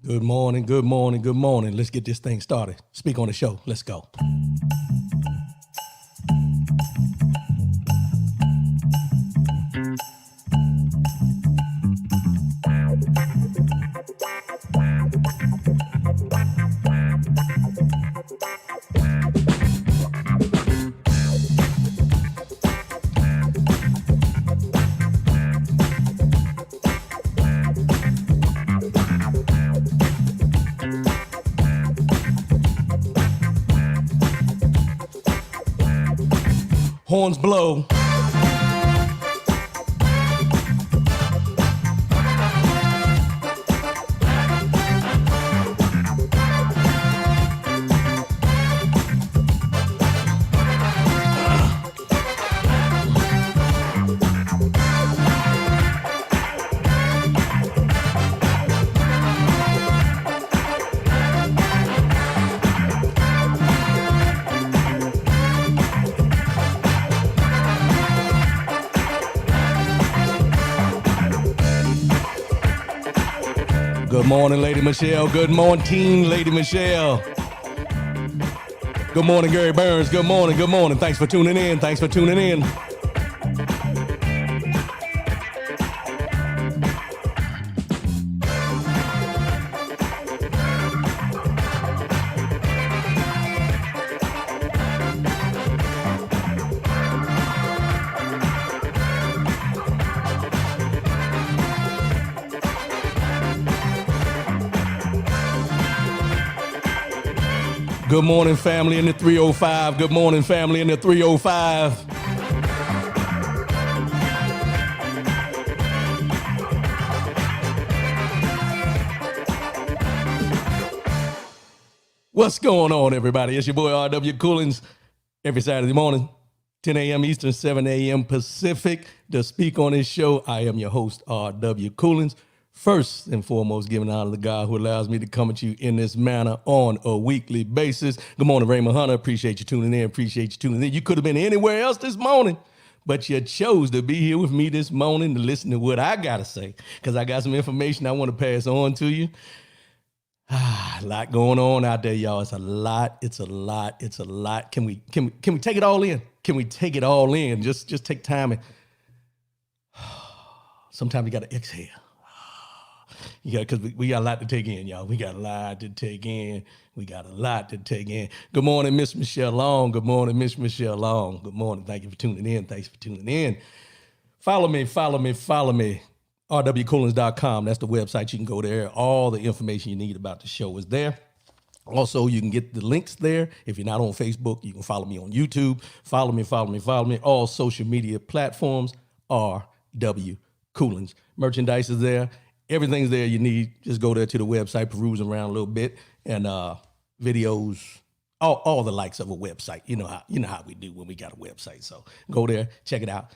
Good morning, good morning, good morning. Let's get this thing started. Speak on the show. Let's go. Horns blow. Good morning, Lady Michelle. Good morning, Lady Michelle. Good morning, Gary Burns. Good morning, good morning. Thanks for tuning in. Thanks for tuning in. Good morning, family in the 305. Good morning, family in the 305. What's going on, everybody? It's your boy R.W. Coolings. Every Saturday morning, 10 a.m. Eastern, 7 a.m. Pacific. To speak on this show, I am your host, R.W. Coolings. First and foremost, giving honor to the God who allows me to come at you in this manner on a weekly basis. Good morning, Raymond Hunter. Appreciate you tuning in. Appreciate you tuning in. You could have been anywhere else this morning, but you chose to be here with me this morning to listen to what I got to say, because I got some information I want to pass on to you. A lot going on out there, y'all. It's a lot. It's a lot. It's a lot. Can we take it all in? Can we take it all in? Just take time and sometimes you got to exhale. Because we got a lot to take in, y'all. We got a lot to take in. We got a lot to take in. Good morning, Miss Michelle Long. Good morning, Miss Michelle Long. Good morning. Thank you for tuning in. Thanks for tuning in. Follow me. rwcoolings.com. That's the website. You can go there. All the information you need about the show is there. Also, you can get the links there. If you're not on Facebook, you can follow me on YouTube. Follow me. All social media platforms, R.W. Coolings. Merchandise is there. Everything's there you need. Just go there to the website, peruse around a little bit, and videos, all the likes of a website. You know how we do when we got a website. So go there, check it out.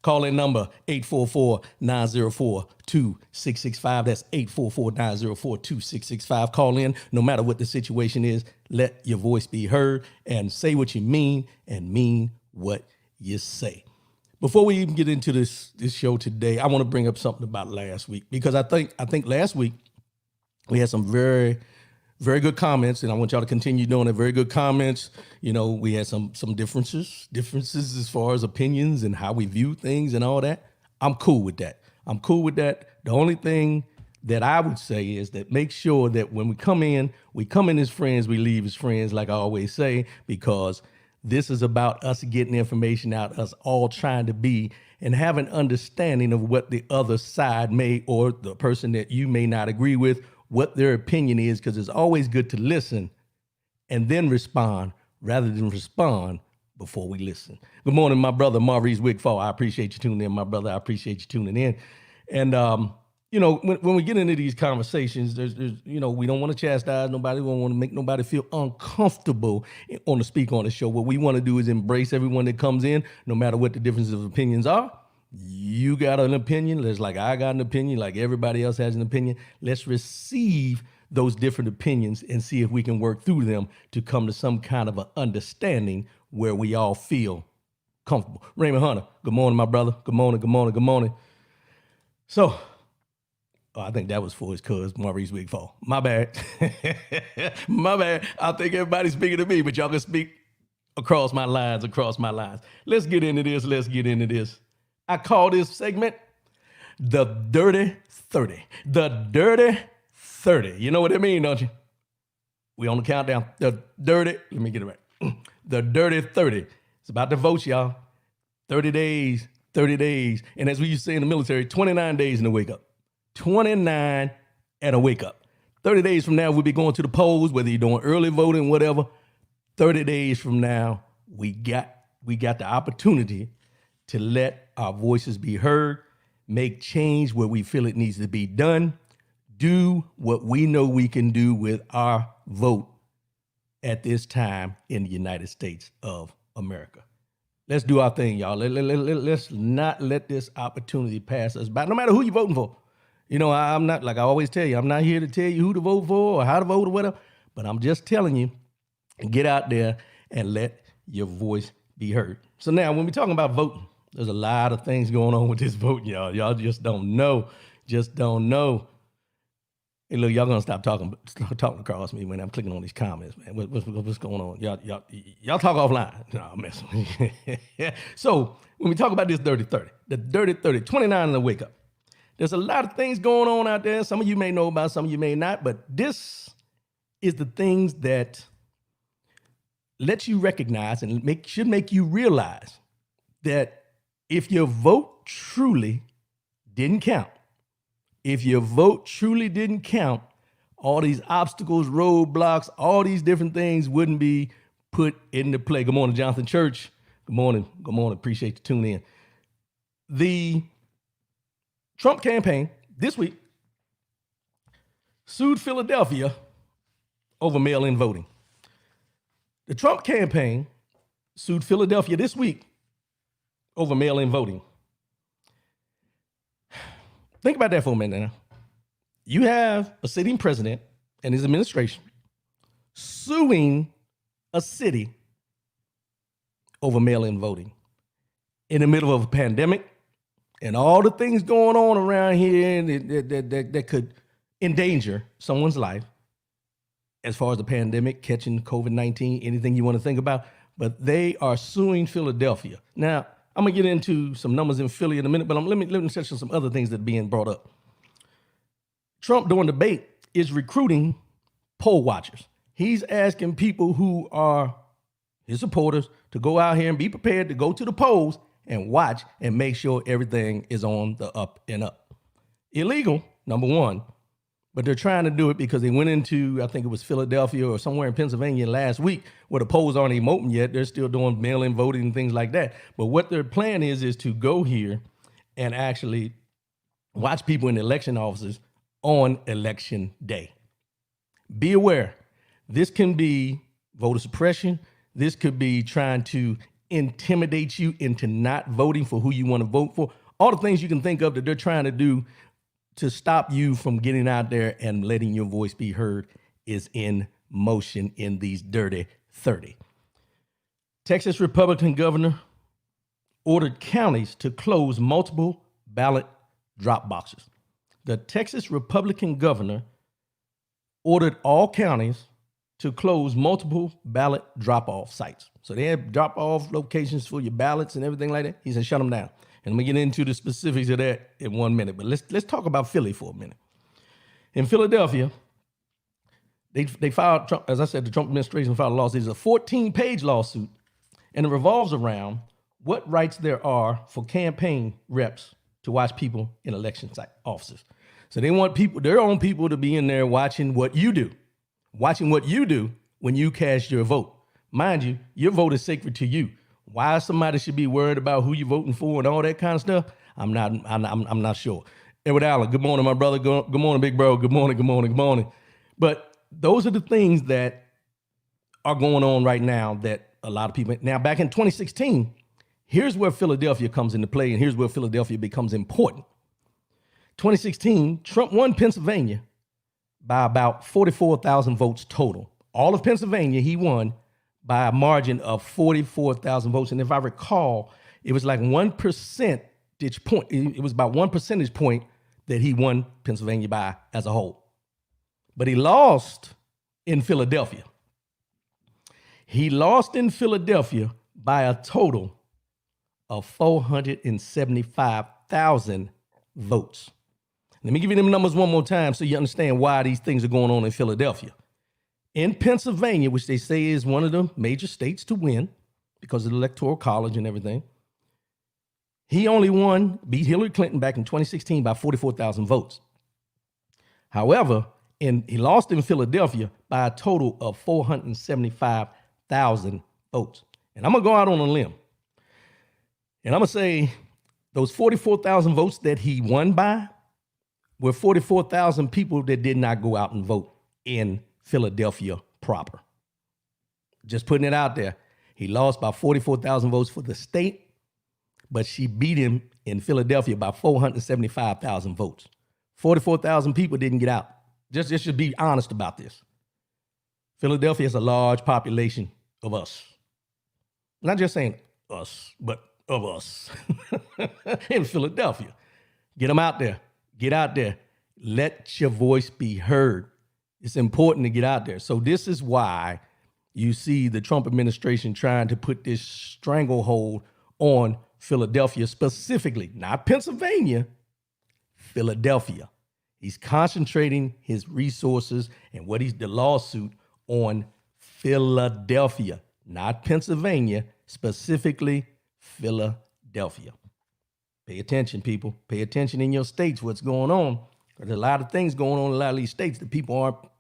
Call in number 844-904-2665. That's 844-904-2665. Call in. No matter what the situation is, let your voice be heard and say what you mean and mean what you say. Before we even get into this show today, I want to bring up something about last week, because I think last week we had some very, very good comments, and I want y'all to continue doing it. Very good comments. You know, we had some differences as far as opinions and how we view things and all that. I'm cool with that. The only thing that I would say is that make sure that when we come in as friends, we leave as friends, like I always say, because this is about us getting information out, us all trying to be and have an understanding of what the other side may, or the person that you may not agree with, what their opinion is, because it's always good to listen and then respond rather than respond before we listen. Good morning, my brother, Maurice Wigfall. I appreciate you tuning in, my brother. I appreciate you tuning in. And, you know, when we get into these conversations, there's we don't want to chastise nobody. We don't want to make nobody feel uncomfortable on the Speak on the Show. What we want to do is embrace everyone that comes in, no matter what the differences of opinions are. You got an opinion, just like I got an opinion, like everybody else has an opinion. Let's receive those different opinions and see if we can work through them to come to some kind of an understanding where we all feel comfortable. Raymond Hunter, good morning, my brother. Good morning. So, Oh, I think that was for his cuz Maurice Wigfall. My bad. My bad. I think everybody's speaking to me, but y'all can speak across my lines, Let's get into this. I call this segment the Dirty 30. The Dirty 30. You know what I mean, don't you? We on the countdown. The Dirty, let me get it right. The Dirty 30. It's about the votes, y'all. 30 days, 30 days. And as we used to say in the military, 29 days in the wake up. 29 and a wake up. 30 days from now, we'll be going to the polls, whether you're doing early voting, whatever. 30 days from now, we got the opportunity to let our voices be heard, make change where we feel it needs to be done, do what we know we can do with our vote at this time in the United States of America. Let's do our thing, y'all. Let's not let this opportunity pass us by, no matter who you're voting for. You know, I'm not, like I always tell you, I'm not here to tell you who to vote for or how to vote or whatever, but I'm just telling you, get out there and let your voice be heard. So now, when we're talking about voting, there's a lot of things going on with this vote, y'all. Y'all just don't know. Hey, look, y'all gonna stop talking across me when I'm clicking on these comments, man. What's going on? Y'all talk offline. No, I'm messing. So when we talk about this Dirty 30, the Dirty 30, 29 in the wake up. There's a lot of things going on out there. Some of you may know about, some of you may not, but this is the things that let you recognize and should make you realize that if your vote truly didn't count, all these obstacles, roadblocks, all these different things wouldn't be put into play. Good morning, Jonathan Church. Good morning. Appreciate you tuning in. The Trump campaign this week sued Philadelphia over mail-in voting. The Trump campaign sued Philadelphia this week over mail-in voting. Think about that for a minute now. You have a sitting president and his administration suing a city over mail-in voting in the middle of a pandemic and all the things going on around here that could endanger someone's life as far as the pandemic, catching COVID-19, anything you want to think about. But they are suing Philadelphia. Now, I'm going to get into some numbers in Philly in a minute, but let me touch on some other things that are being brought up. Trump, during debate, is recruiting poll watchers. He's asking people who are his supporters to go out here and be prepared to go to the polls and watch and make sure everything is on the up and up. Illegal, number one, but they're trying to do it because they went into, I think it was Philadelphia or somewhere in Pennsylvania last week where the polls aren't even open yet. They're still doing mail-in voting and things like that. But what their plan is to go here and actually watch people in election offices on election day. Be aware, this can be voter suppression. This could be trying to intimidate you into not voting for who you want to vote for. All the things you can think of that they're trying to do to stop you from getting out there and letting your voice be heard is in motion in these Dirty 30. Texas Republican governor ordered counties to close multiple ballot drop boxes. The Texas Republican governor ordered all counties to close multiple ballot drop-off sites. So they have drop-off locations for your ballots and everything like that. He said, shut them down. And let me get into the specifics of that in 1 minute. But let's talk about Philly for a minute. In Philadelphia, they filed, Trump, as I said, the Trump administration filed a lawsuit. It's a 14-page lawsuit, and it revolves around what rights there are for campaign reps to watch people in election site offices. So they want people, their own people, to be in there watching what you do when you cast your vote. Mind you, your vote is sacred to you. Why somebody should be worried about who you're voting for and all that kind of stuff, I'm not sure. Edward Allen, good morning, my brother. Good morning, big bro. Good morning. But those are the things that are going on right now that a lot of people. Now, back in 2016, here's where Philadelphia comes into play, and here's where Philadelphia becomes important. 2016, Trump won Pennsylvania by about 44,000 votes total. All of Pennsylvania, he won by a margin of 44,000 votes. And if I recall, it was like 1 percentage point. It was about 1 percentage point that he won Pennsylvania by as a whole. But he lost in Philadelphia. He lost in Philadelphia by a total of 475,000 votes. Let me give you them numbers one more time so you understand why these things are going on in Philadelphia. In Pennsylvania, which they say is one of the major states to win because of the Electoral College and everything, he only beat Hillary Clinton back in 2016 by 44,000 votes. However, he lost in Philadelphia by a total of 475,000 votes. And I'm going to go out on a limb. And I'm going to say those 44,000 votes that he won by were 44,000 people that did not go out and vote in Philadelphia proper. Just putting it out there. He lost by 44,000 votes for the state, but she beat him in Philadelphia by 475,000 votes. 44,000 people didn't get out. Just should be honest about this. Philadelphia has a large population of us. Not just saying us, but of us in Philadelphia. Get them out there. Get out there. Let your voice be heard. It's important to get out there. So this is why you see the Trump administration trying to put this stranglehold on Philadelphia specifically, not Pennsylvania, Philadelphia. He's concentrating his resources and the lawsuit on Philadelphia, not Pennsylvania, specifically Philadelphia. Pay attention, people. Pay attention in your states, what's going on. There's a lot of things going on in a lot of these states that people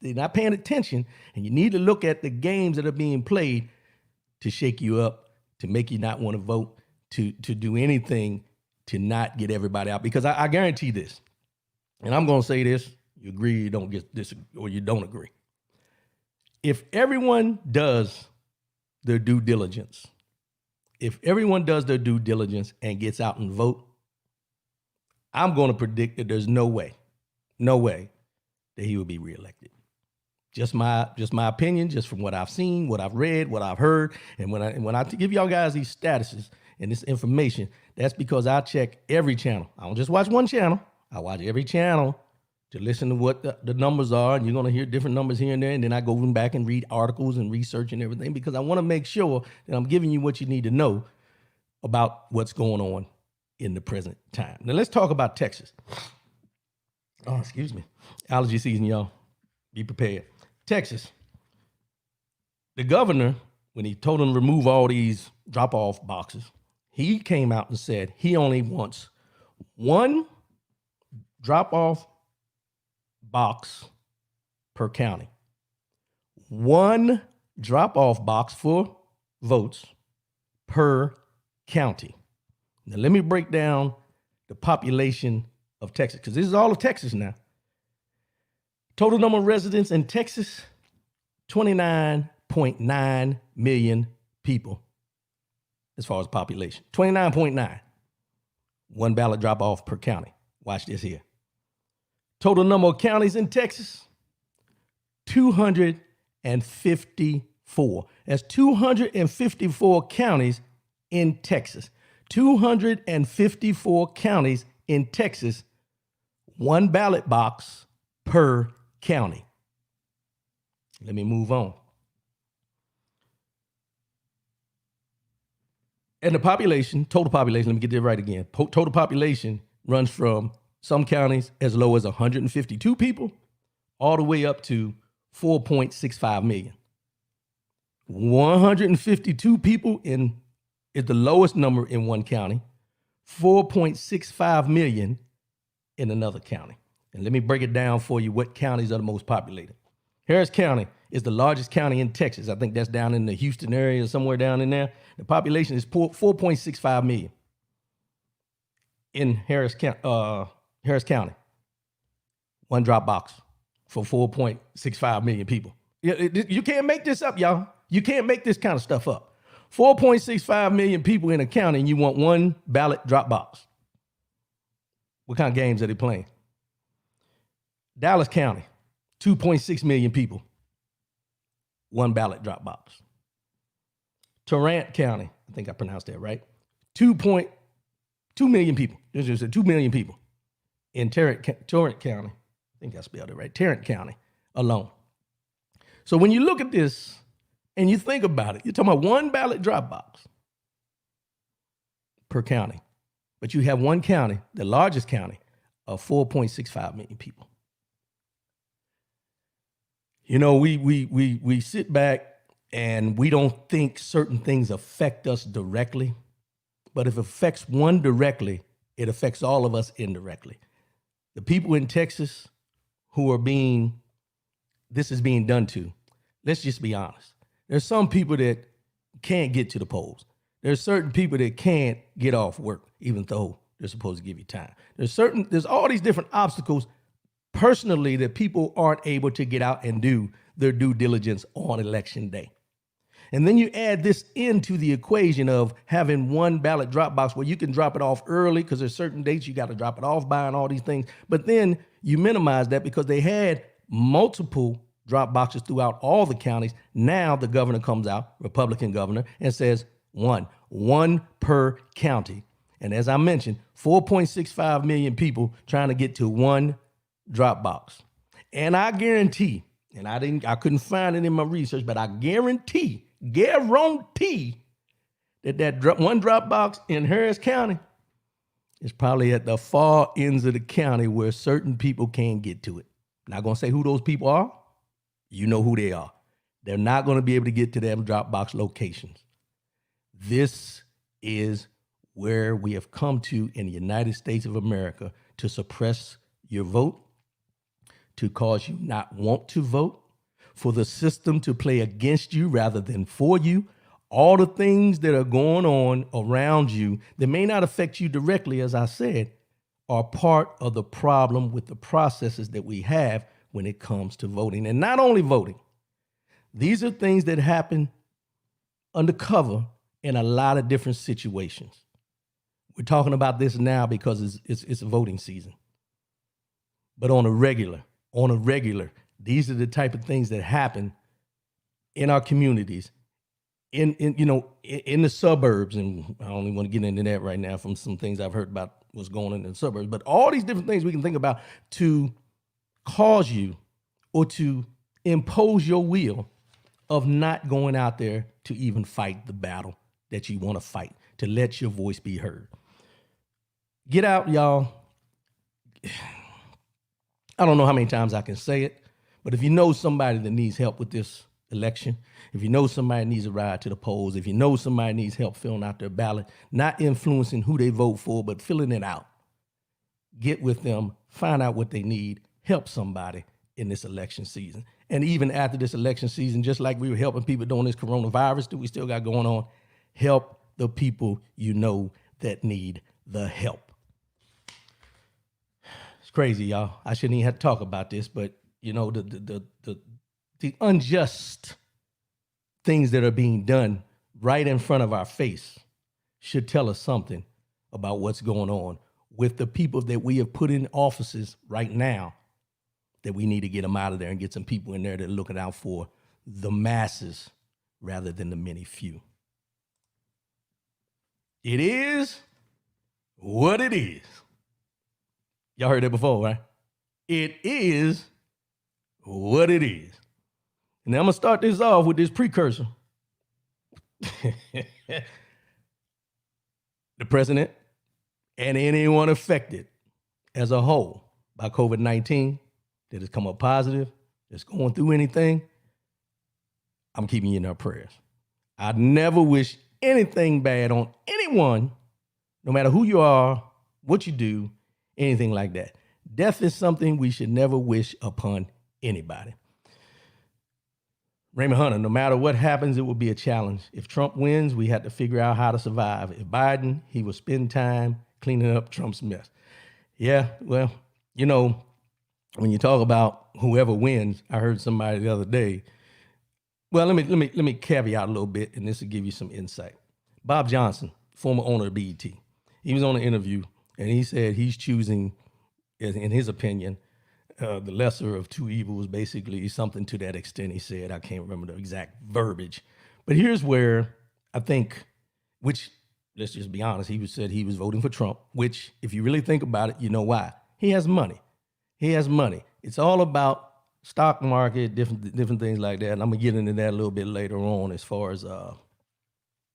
they're not paying attention. And you need to look at the games that are being played to shake you up, to make you not want to vote, to do anything to not get everybody out. Because I guarantee this, and I'm going to say this, you agree, you don't get this, or you don't agree. If everyone does their due diligence, and gets out and vote, I'm going to predict that there's no way that he will be reelected. Just my opinion, just from what I've seen, what I've read, what I've heard. And when I give y'all guys these statuses and this information, that's because I check every channel. I don't just watch one channel. I watch every channel to listen to what the numbers are. And you're going to hear different numbers here and there. And then I go back and read articles and research and everything, because I want to make sure that I'm giving you what you need to know about what's going on in the present time. Now let's talk about Texas. Oh, excuse me. Allergy season, y'all. Be prepared. Texas. The governor, when he told them to remove all these drop-off boxes, he came out and said he only wants one drop-off box per county. One drop-off box for votes per county. Now, let me break down the population of Texas, because this is all of Texas now. Total number of residents in Texas, 29.9 million people as far as population. 29.9. One ballot drop off per county. Watch this here. Total number of counties in Texas, 254. That's 254 counties in Texas. 254 counties in Texas. One ballot box per county. Let me move on. And the population, total population, let me get that right again. Total population runs from some counties as low as 152 people all the way up to 4.65 million. 152 people is the lowest number in one county, 4.65 million in another county. And let me break it down for you what counties are the most populated. Harris County is the largest county in Texas. I think that's down in the Houston area, somewhere down in there. The population is 4.65 million in Harris County. One drop box for 4.65 million people. You can't make this up, y'all. You can't make this kind of stuff up. 4.65 million people in a county, and you want one ballot drop box. What kind of games are they playing? Dallas County, 2.6 million people, one ballot drop box. Tarrant County, I think I pronounced that right, 2.2 million people. There's just 2 million people in Tarrant County. I think I spelled it right. Tarrant County alone. So when you look at this and you think about it, you're talking about one ballot drop box per county. But you have one county, the largest county, of 4.65 million people. You know, we sit back and we don't think certain things affect us directly. But if it affects one directly, it affects all of us indirectly. The people in Texas who are this is being done to, let's just be honest. There's some people that can't get to the polls. There's certain people that can't get off work, even though they're supposed to give you time. There's all these different obstacles personally that people aren't able to get out and do their due diligence on election day. And then you add this into the equation of having one ballot drop box where you can drop it off early because there's certain dates you got to drop it off by and all these things. But then you minimize that because they had multiple drop boxes throughout all the counties. Now the governor comes out, Republican governor, and says one per county. And as I mentioned, 4.65 million people trying to get to one drop box. And I guarantee, and I couldn't find it in my research, but I guarantee that one drop box in Harris County is probably at the far ends of the county where certain people can't get to it. Not gonna say who those people are. You know who they are. They're not gonna be able to get to them drop box locations. This is where we have come to in the United States of America to suppress your vote, to cause you not want to vote, for the system to play against you rather than for you. All the things that are going on around you that may not affect you directly, as I said, are part of the problem with the processes that we have when it comes to voting. And not only voting, these are things that happen undercover in a lot of different situations. We're talking about this now because it's voting season. But on a regular, these are the type of things that happen in our communities, in the suburbs. And I don't even want to get into that right now from some things I've heard about what's going on in the suburbs, but all these different things we can think about to cause you or to impose your will of not going out there to even fight the battle that you want to fight, to let your voice be heard. Get out, y'all. I don't know how many times I can say it, but if you know somebody that needs help with this election, if you know somebody needs a ride to the polls, if you know somebody needs help filling out their ballot, not influencing who they vote for, but filling it out, get with them, find out what they need, help somebody in this election season. And even after this election season, just like we were helping people during this coronavirus that we still got going on, help the people you know that need the help. It's crazy, y'all. I shouldn't even have to talk about this, but you know, the unjust things that are being done right in front of our face should tell us something about what's going on with the people that we have put in offices right now, that we need to get them out of there and get some people in there that are looking out for the masses rather than the many few. It is what it is. Y'all heard that before, right? It is what it is. And I'm going to start this off with this precursor. The president and anyone affected as a whole by COVID-19 that has come up positive, that's going through anything, I'm keeping you in our prayers. I never wish anything bad on anyone, no matter who you are, what you do, anything like that. Death is something we should never wish upon anybody. Raymond Hunter, no matter what happens, it will be a challenge. If Trump wins, we have to figure out how to survive. If Biden, he will spend time cleaning up Trump's mess. Yeah, well, you know, when you talk about whoever wins, I heard somebody the other day. Well, let me caveat a little bit, and this will give you some insight. Bob Johnson, former owner of BET, he was on an interview, and he said he's choosing, in his opinion, the lesser of two evils, basically something to that extent. He said, I can't remember the exact verbiage, but here's where I think, which let's just be honest, he said he was voting for Trump, which if you really think about it, you know why. He He has money. He has money. It's all about stock market, different things like that. And I'm gonna get into that a little bit later on as far as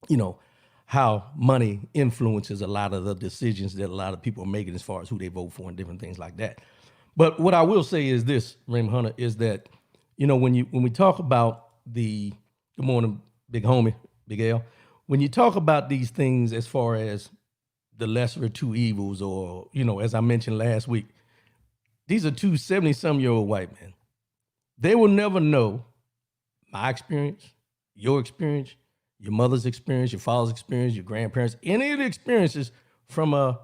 you know, how money influences a lot of the decisions that a lot of people are making as far as who they vote for and different things like that. But what I will say is this, Raymond Hunter, is that, when we talk about the, good morning, big homie, Big L, when you talk about these things as far as the lesser of two evils, or, as I mentioned last week, these are two 70-some-year-old white men. They will never know my experience, your experience, your mother's experience, your father's experience, your grandparents, any of the experiences from a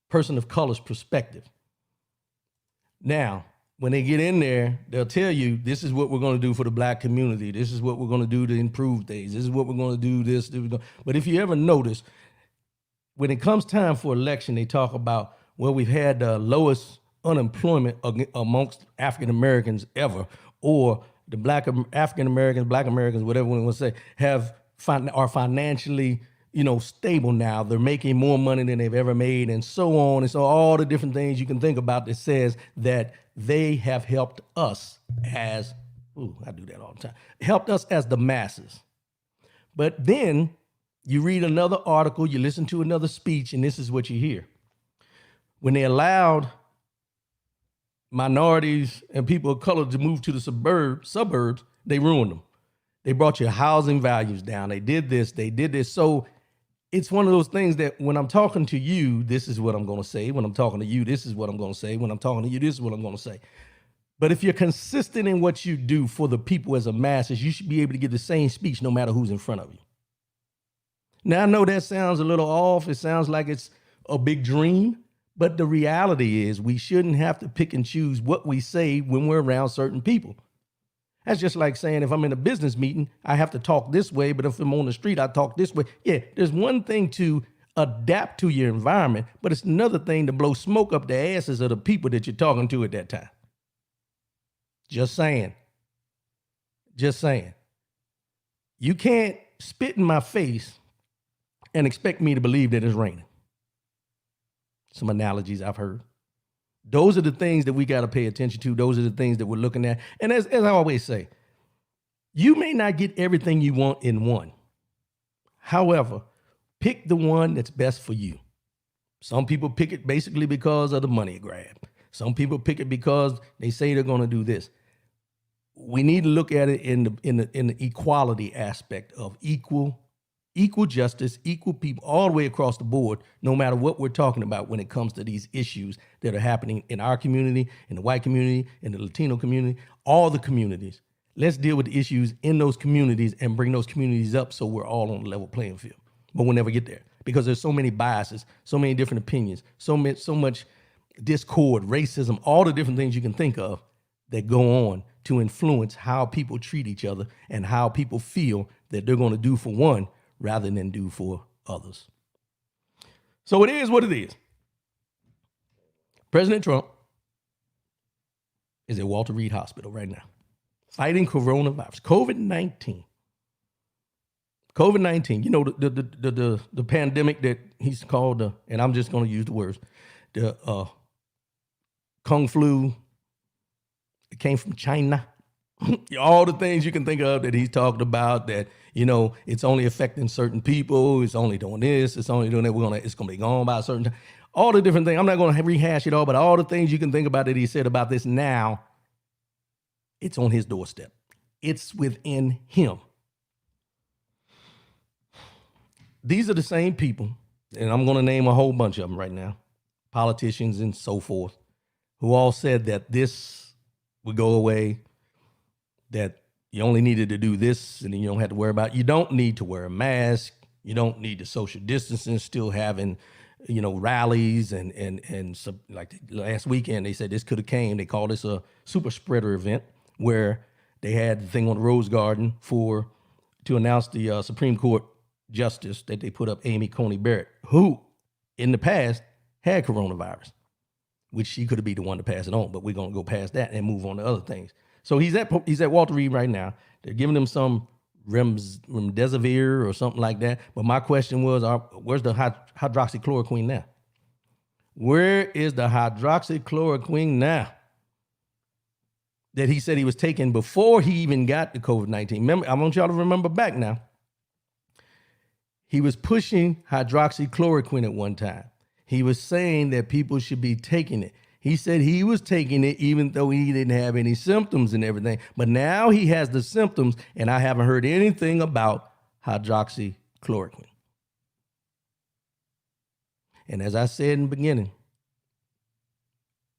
person of color's perspective. Now, when they get in there, they'll tell you, this is what we're going to do for the black community. This is what we're going to do to improve things. This is what we're going to do this. But if you ever notice, when it comes time for election, they talk about, well, we've had the lowest unemployment amongst African Americans ever, or the African Americans, black Americans, whatever we want to say, are financially, stable now. They're making more money than they've ever made, and so on. And so all the different things you can think about that says that they have helped us as, I do that all the time, helped us as the masses. But then you read another article, you listen to another speech, and this is what you hear. When they allowed minorities and people of color to move to the suburbs, they ruined them. They brought your housing values down. They did this. So it's one of those things that when I'm talking to you, this is what I'm going to say. When I'm talking to you, this is what I'm going to say. When I'm talking to you, this is what I'm going to say. But if you're consistent in what you do for the people as a masses, you should be able to give the same speech no matter who's in front of you. Now, I know that sounds a little off. It sounds like it's a big dream. But the reality is we shouldn't have to pick and choose what we say when we're around certain people. That's just like saying if I'm in a business meeting, I have to talk this way, but if I'm on the street, I talk this way. Yeah, there's one thing to adapt to your environment, but it's another thing to blow smoke up the asses of the people that you're talking to at that time. Just saying. You can't spit in my face and expect me to believe that it's raining. Some analogies I've heard. Those are the things that we got to pay attention to. Those are the things that we're looking at. And as I always say, you may not get everything you want in one. However, pick the one that's best for you. Some people pick it basically because of the money grab. Some people pick it because they say they're going to do this. We need to look at it in the equality aspect of equal justice, equal people all the way across the board, no matter what we're talking about when it comes to these issues that are happening in our community, in the white community, in the Latino community, all the communities. Let's deal with the issues in those communities and bring those communities up so we're all on a level playing field. But we'll never get there because there's so many biases, so many different opinions, so much discord, racism, all the different things you can think of that go on to influence how people treat each other and how people feel that they're going to do for one rather than do for others. So it is what it is. President Trump is at Walter Reed Hospital right now, fighting coronavirus, COVID-19. The pandemic that he's called, and I'm just going to use the words, the Kung Flu. It came from China. All the things you can think of that he's talked about that, it's only affecting certain people. It's only doing this. It's only doing that. It's going to be gone by a certain time. All the different things. I'm not going to rehash it all, but all the things you can think about that he said about this now, it's on his doorstep. It's within him. These are the same people, and I'm going to name a whole bunch of them right now, politicians and so forth, who all said that this would go away, that you only needed to do this and then you don't have to worry about it. You don't need to wear a mask. You don't need the social distancing, still having, rallies and like last weekend, they said this could have came. They called this a super spreader event where they had the thing on the Rose Garden to announce the Supreme Court justice that they put up, Amy Coney Barrett, who in the past had coronavirus, which she could be the one to pass it on, but we're going to go past that and move on to other things. So he's at Walter Reed right now. They're giving him some remdesivir or something like that. But my question was, where's the hydroxychloroquine now? Where is the hydroxychloroquine now that he said he was taking before he even got the COVID-19? Remember, I want y'all to remember back now. He was pushing hydroxychloroquine at one time. He was saying that people should be taking it. He said he was taking it even though he didn't have any symptoms and everything. But now he has the symptoms, and I haven't heard anything about hydroxychloroquine. And as I said in the beginning,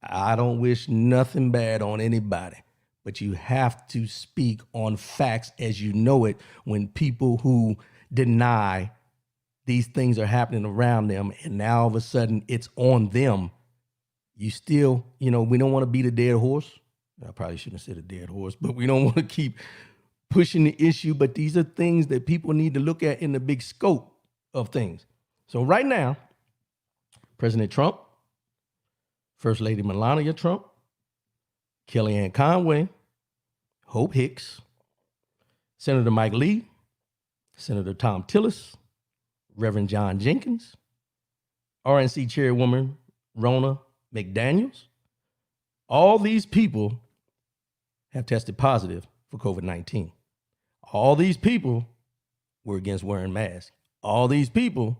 I don't wish nothing bad on anybody, but you have to speak on facts as you know it when people who deny these things are happening around them and now all of a sudden it's on them. You still, we don't want to beat a dead horse. I probably shouldn't have said a dead horse, but we don't want to keep pushing the issue. But these are things that people need to look at in the big scope of things. So right now, President Trump, First Lady Melania Trump, Kellyanne Conway, Hope Hicks, Senator Mike Lee, Senator Thom Tillis, Reverend John Jenkins, RNC Chairwoman Ronna McDaniels, all these people have tested positive for COVID-19. All these people were against wearing masks. All these people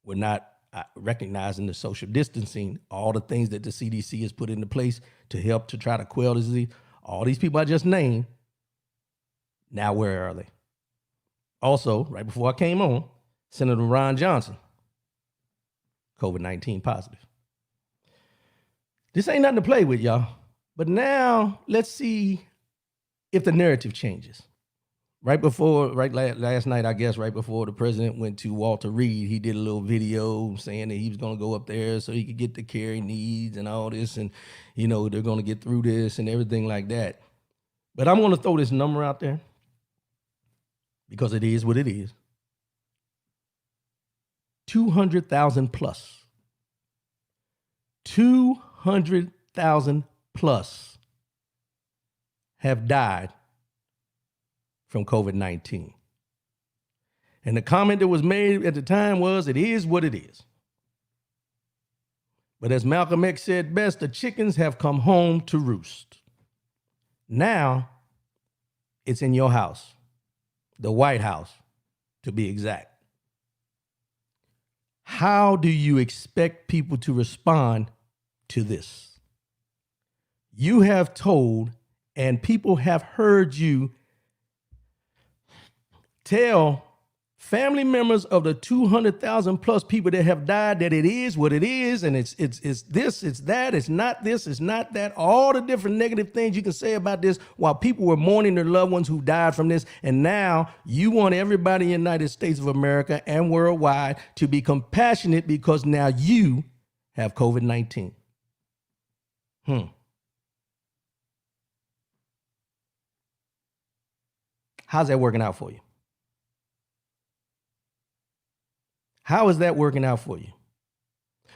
were not recognizing the social distancing, all the things that the CDC has put into place to help to try to quell the disease. All these people I just named, now where are they? Also, right before I came on, Senator Ron Johnson, COVID-19 positive. This ain't nothing to play with, y'all. But now let's see if the narrative changes. Last night, I guess, right before the president went to Walter Reed, he did a little video saying that he was going to go up there so he could get the care he needs and all this. And, they're going to get through this and everything like that. But I'm going to throw this number out there because it is what it is. 200,000 plus. 200,000 plus have died from COVID-19. And the comment that was made at the time was, it is what it is. But as Malcolm X said best, the chickens have come home to roost. Now it's in your house, the White House, to be exact. How do you expect people to respond to this? You have told, and people have heard you tell family members of the 200,000 plus people that have died that it is what it is, and it's this, it's that, it's not this, it's not that, all the different negative things you can say about this while people were mourning their loved ones who died from this. And now you want everybody in the United States of America and worldwide to be compassionate because now you have COVID-19. How's that working out for you? How is that working out for you?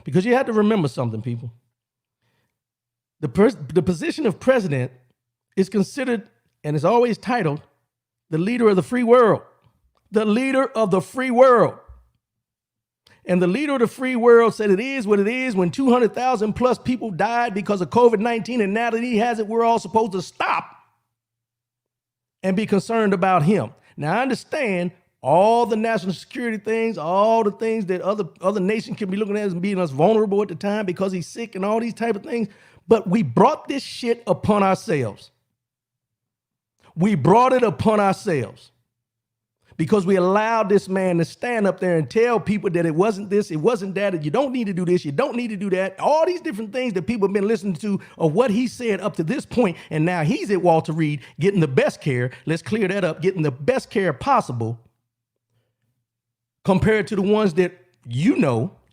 Because you have to remember something, people. The position of president is considered, and is always titled, the leader of the free world. The leader of the free world. And the leader of the free world said it is what it is when 200,000 plus people died because of COVID-19, and now that he has it, we're all supposed to stop and be concerned about him. Now, I understand all the national security things, all the things that other nations can be looking at as being us vulnerable at the time because he's sick and all these type of things. But we brought this shit upon ourselves. We brought it upon ourselves because we allowed this man to stand up there and tell people that it wasn't this, it wasn't that, and you don't need to do this, you don't need to do that. All these different things that people have been listening to of what he said up to this point, and now he's at Walter Reed getting the best care. Let's clear that up, getting the best care possible compared to the ones that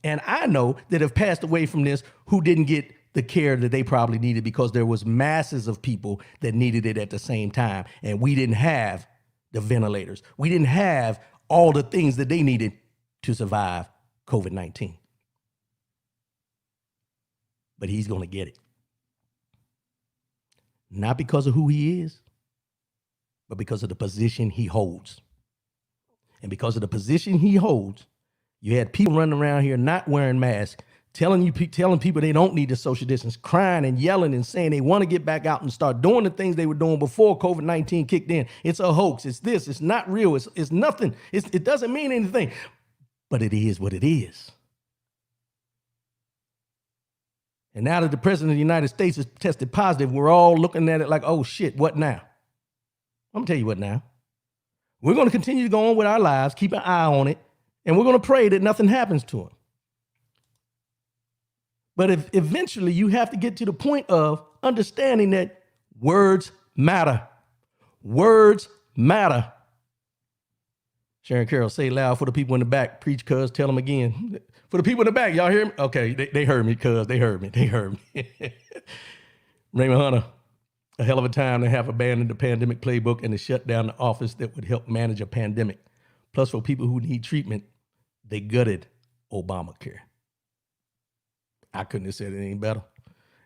and I know that have passed away from this who didn't get the care that they probably needed because there was masses of people that needed it at the same time. And we didn't have the ventilators. We didn't have all the things that they needed to survive COVID-19. But he's going to get it. Not because of who he is, but because of the position he holds. And because of the position he holds, you had people running around here not wearing masks, telling people they don't need to social distance, crying and yelling and saying they want to get back out and start doing the things they were doing before COVID-19 kicked in. It's a hoax. It's this. It's not real. It's nothing. It doesn't mean anything, but it is what it is. And now that the president of the United States has tested positive, we're all looking at it like, oh shit, what now? I'm gonna tell you what now. We're gonna continue to go on with our lives, keep an eye on it, and we're gonna pray that nothing happens to him. But if eventually you have to get to the point of understanding that words matter. Words matter. Sharon Carroll, say it loud for the people in the back. Preach, cuz, tell them again. For the people in the back, y'all hear me? Okay, they heard me, cuz, they heard me. Raymond Hunter, a hell of a time to have abandoned the pandemic playbook and to shut down the office that would help manage a pandemic. Plus, for people who need treatment, they gutted Obamacare. I couldn't have said it any better.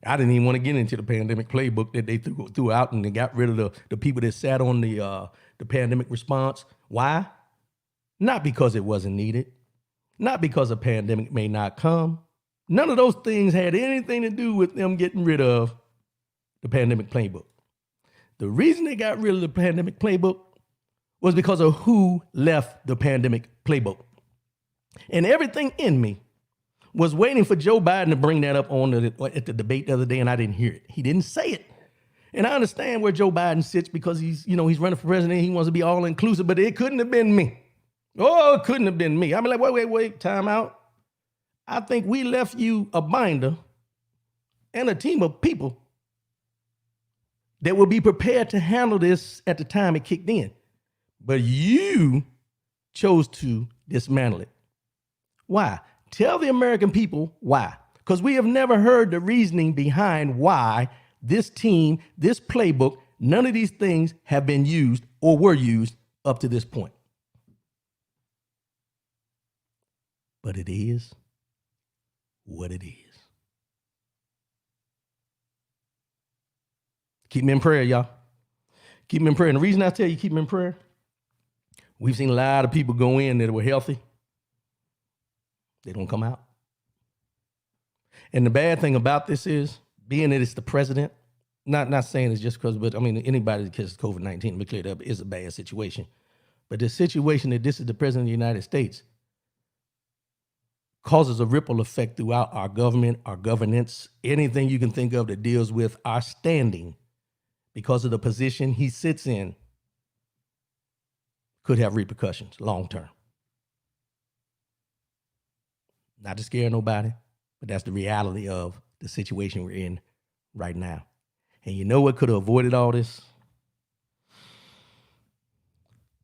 I didn't even want to get into the pandemic playbook that they threw out, and they got rid of the people that sat on the pandemic response. Why? Not because it wasn't needed. Not because a pandemic may not come. None of those things had anything to do with them getting rid of the pandemic playbook. The reason they got rid of the pandemic playbook was because of who left the pandemic playbook. And everything in me was waiting for Joe Biden to bring that up at the debate the other day, and I didn't hear it. He didn't say it. And I understand where Joe Biden sits because he's running for president. He wants to be all inclusive, but it couldn't have been me. Oh, it couldn't have been me. I'm like, wait, time out. I think we left you a binder and a team of people that will be prepared to handle this at the time it kicked in. But you chose to dismantle it. Why? Tell the American people why. Because we have never heard the reasoning behind why this team, this playbook, none of these things have been used or were used up to this point. But it is what it is. Keep me in prayer, y'all. Keep me in prayer. And the reason I tell you keep me in prayer, we've seen a lot of people go in that were healthy. They don't come out. And the bad thing about this is, being that it's the president, not saying it's just because, but I mean, anybody that catches COVID-19, to be cleared up, is a bad situation. But the situation that this is the president of the United States causes a ripple effect throughout our government, our governance, anything you can think of that deals with our standing because of the position he sits in could have repercussions long term. Not to scare nobody, but that's the reality of the situation we're in right now. And you know what could have avoided all this?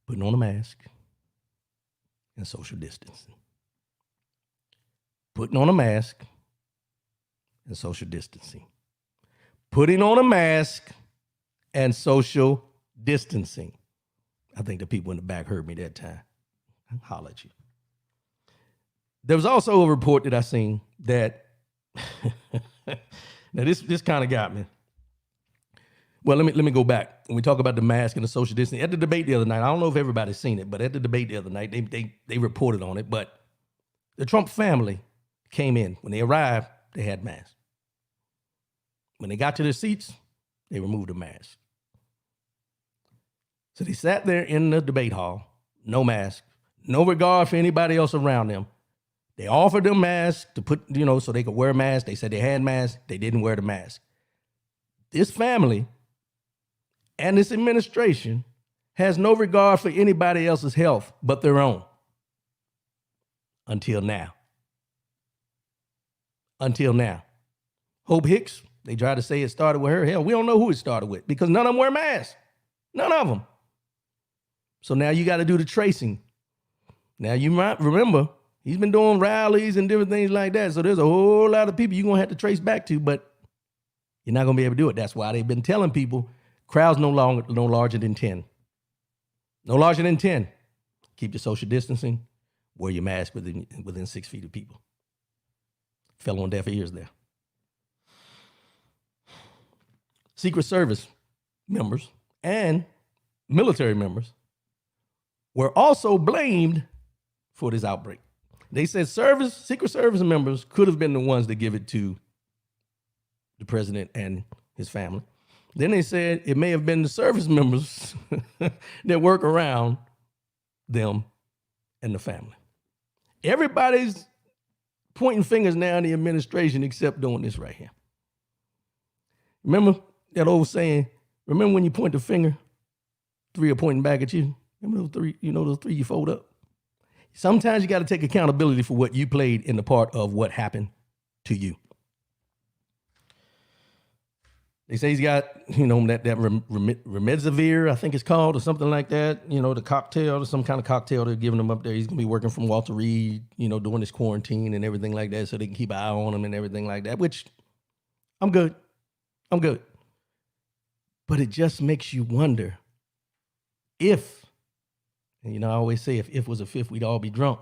Putting on a mask and social distancing. Putting on a mask and social distancing. Putting on a mask and social distancing. I think the people in the back heard me that time. I'll holler at you. There was also a report that I seen that, now this kind of got me. Well, let me go back. When we talk about the mask and the social distancing, at the debate the other night, I don't know if everybody's seen it, but at the debate the other night, they reported on it, but the Trump family came in. When they arrived, they had masks. When they got to their seats, they removed the mask. So they sat there in the debate hall, no mask, no regard for anybody else around them. They offered them masks to put, so they could wear a mask. They said they had masks. They didn't wear the mask. This family and this administration has no regard for anybody else's health but their own. Until now. Until now. Hope Hicks, they tried to say it started with her. Hell, we don't know who it started with because none of them wear masks. None of them. So now you got to do the tracing. Now you might remember, he's been doing rallies and different things like that. So there's a whole lot of people you're going to have to trace back to, but you're not going to be able to do it. That's why they've been telling people crowds no larger than 10. No larger than 10. Keep your social distancing. Wear your mask within 6 feet of people. Fell on deaf ears there. Secret Service members and military members were also blamed for this outbreak. They said Secret Service members could have been the ones to give it to the president and his family. Then they said it may have been the service members that work around them and the family. Everybody's pointing fingers now in the administration except doing this right here. Remember that old saying, remember when you point the finger, three are pointing back at you? Remember those three, those three you fold up? Sometimes you got to take accountability for what you played in the part of what happened to you. They say he's got, that remdesivir, I think it's called, or something like that. The cocktail, or some kind of cocktail they're giving him up there. He's going to be working from Walter Reed, during this quarantine and everything like that, so they can keep an eye on him and everything like that, which I'm good. But it just makes you wonder if, and I always say if was a fifth, we'd all be drunk.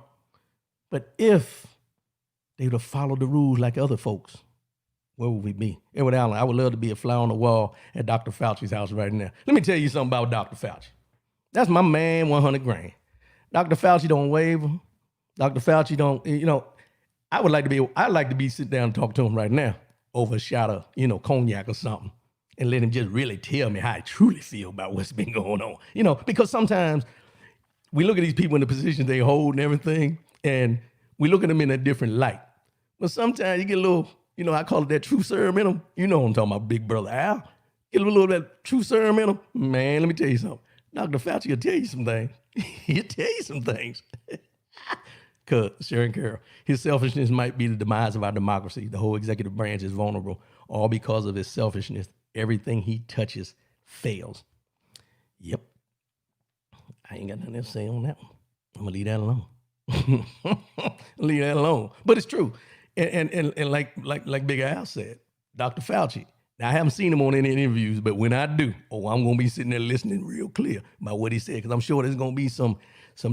But if they would have followed the rules like other folks, where would we be? Edward Allen, I would love to be a fly on the wall at Dr. Fauci's house right now. Let me tell you something about Dr. Fauci. That's my man, 100 grand. Dr. Fauci don't waver. Dr. Fauci don't, I'd like to be sit down and talk to him right now over a shot of, cognac or something, and let him just really tell me how I truly feel about what's been going on. Because sometimes we look at these people in the positions they hold and everything, and we look at them in a different light. But sometimes you get a little, I call it that true serum in them. You know what I'm talking about, big brother Al. Get a little of that true serum in them. Man, let me tell you something. Dr. Fauci will tell you some things. He'll tell you some things. Because, Sharon Carroll, his selfishness might be the demise of our democracy. The whole executive branch is vulnerable, all because of his selfishness. Everything he touches fails. Yep. I ain't got nothing else to say on that one. I'm going to leave that alone. Leave that alone. But it's true. And like Big Al said, Dr. Fauci. Now, I haven't seen him on any interviews, but when I do, I'm going to be sitting there listening real clear about what he said, because I'm sure there's going to be some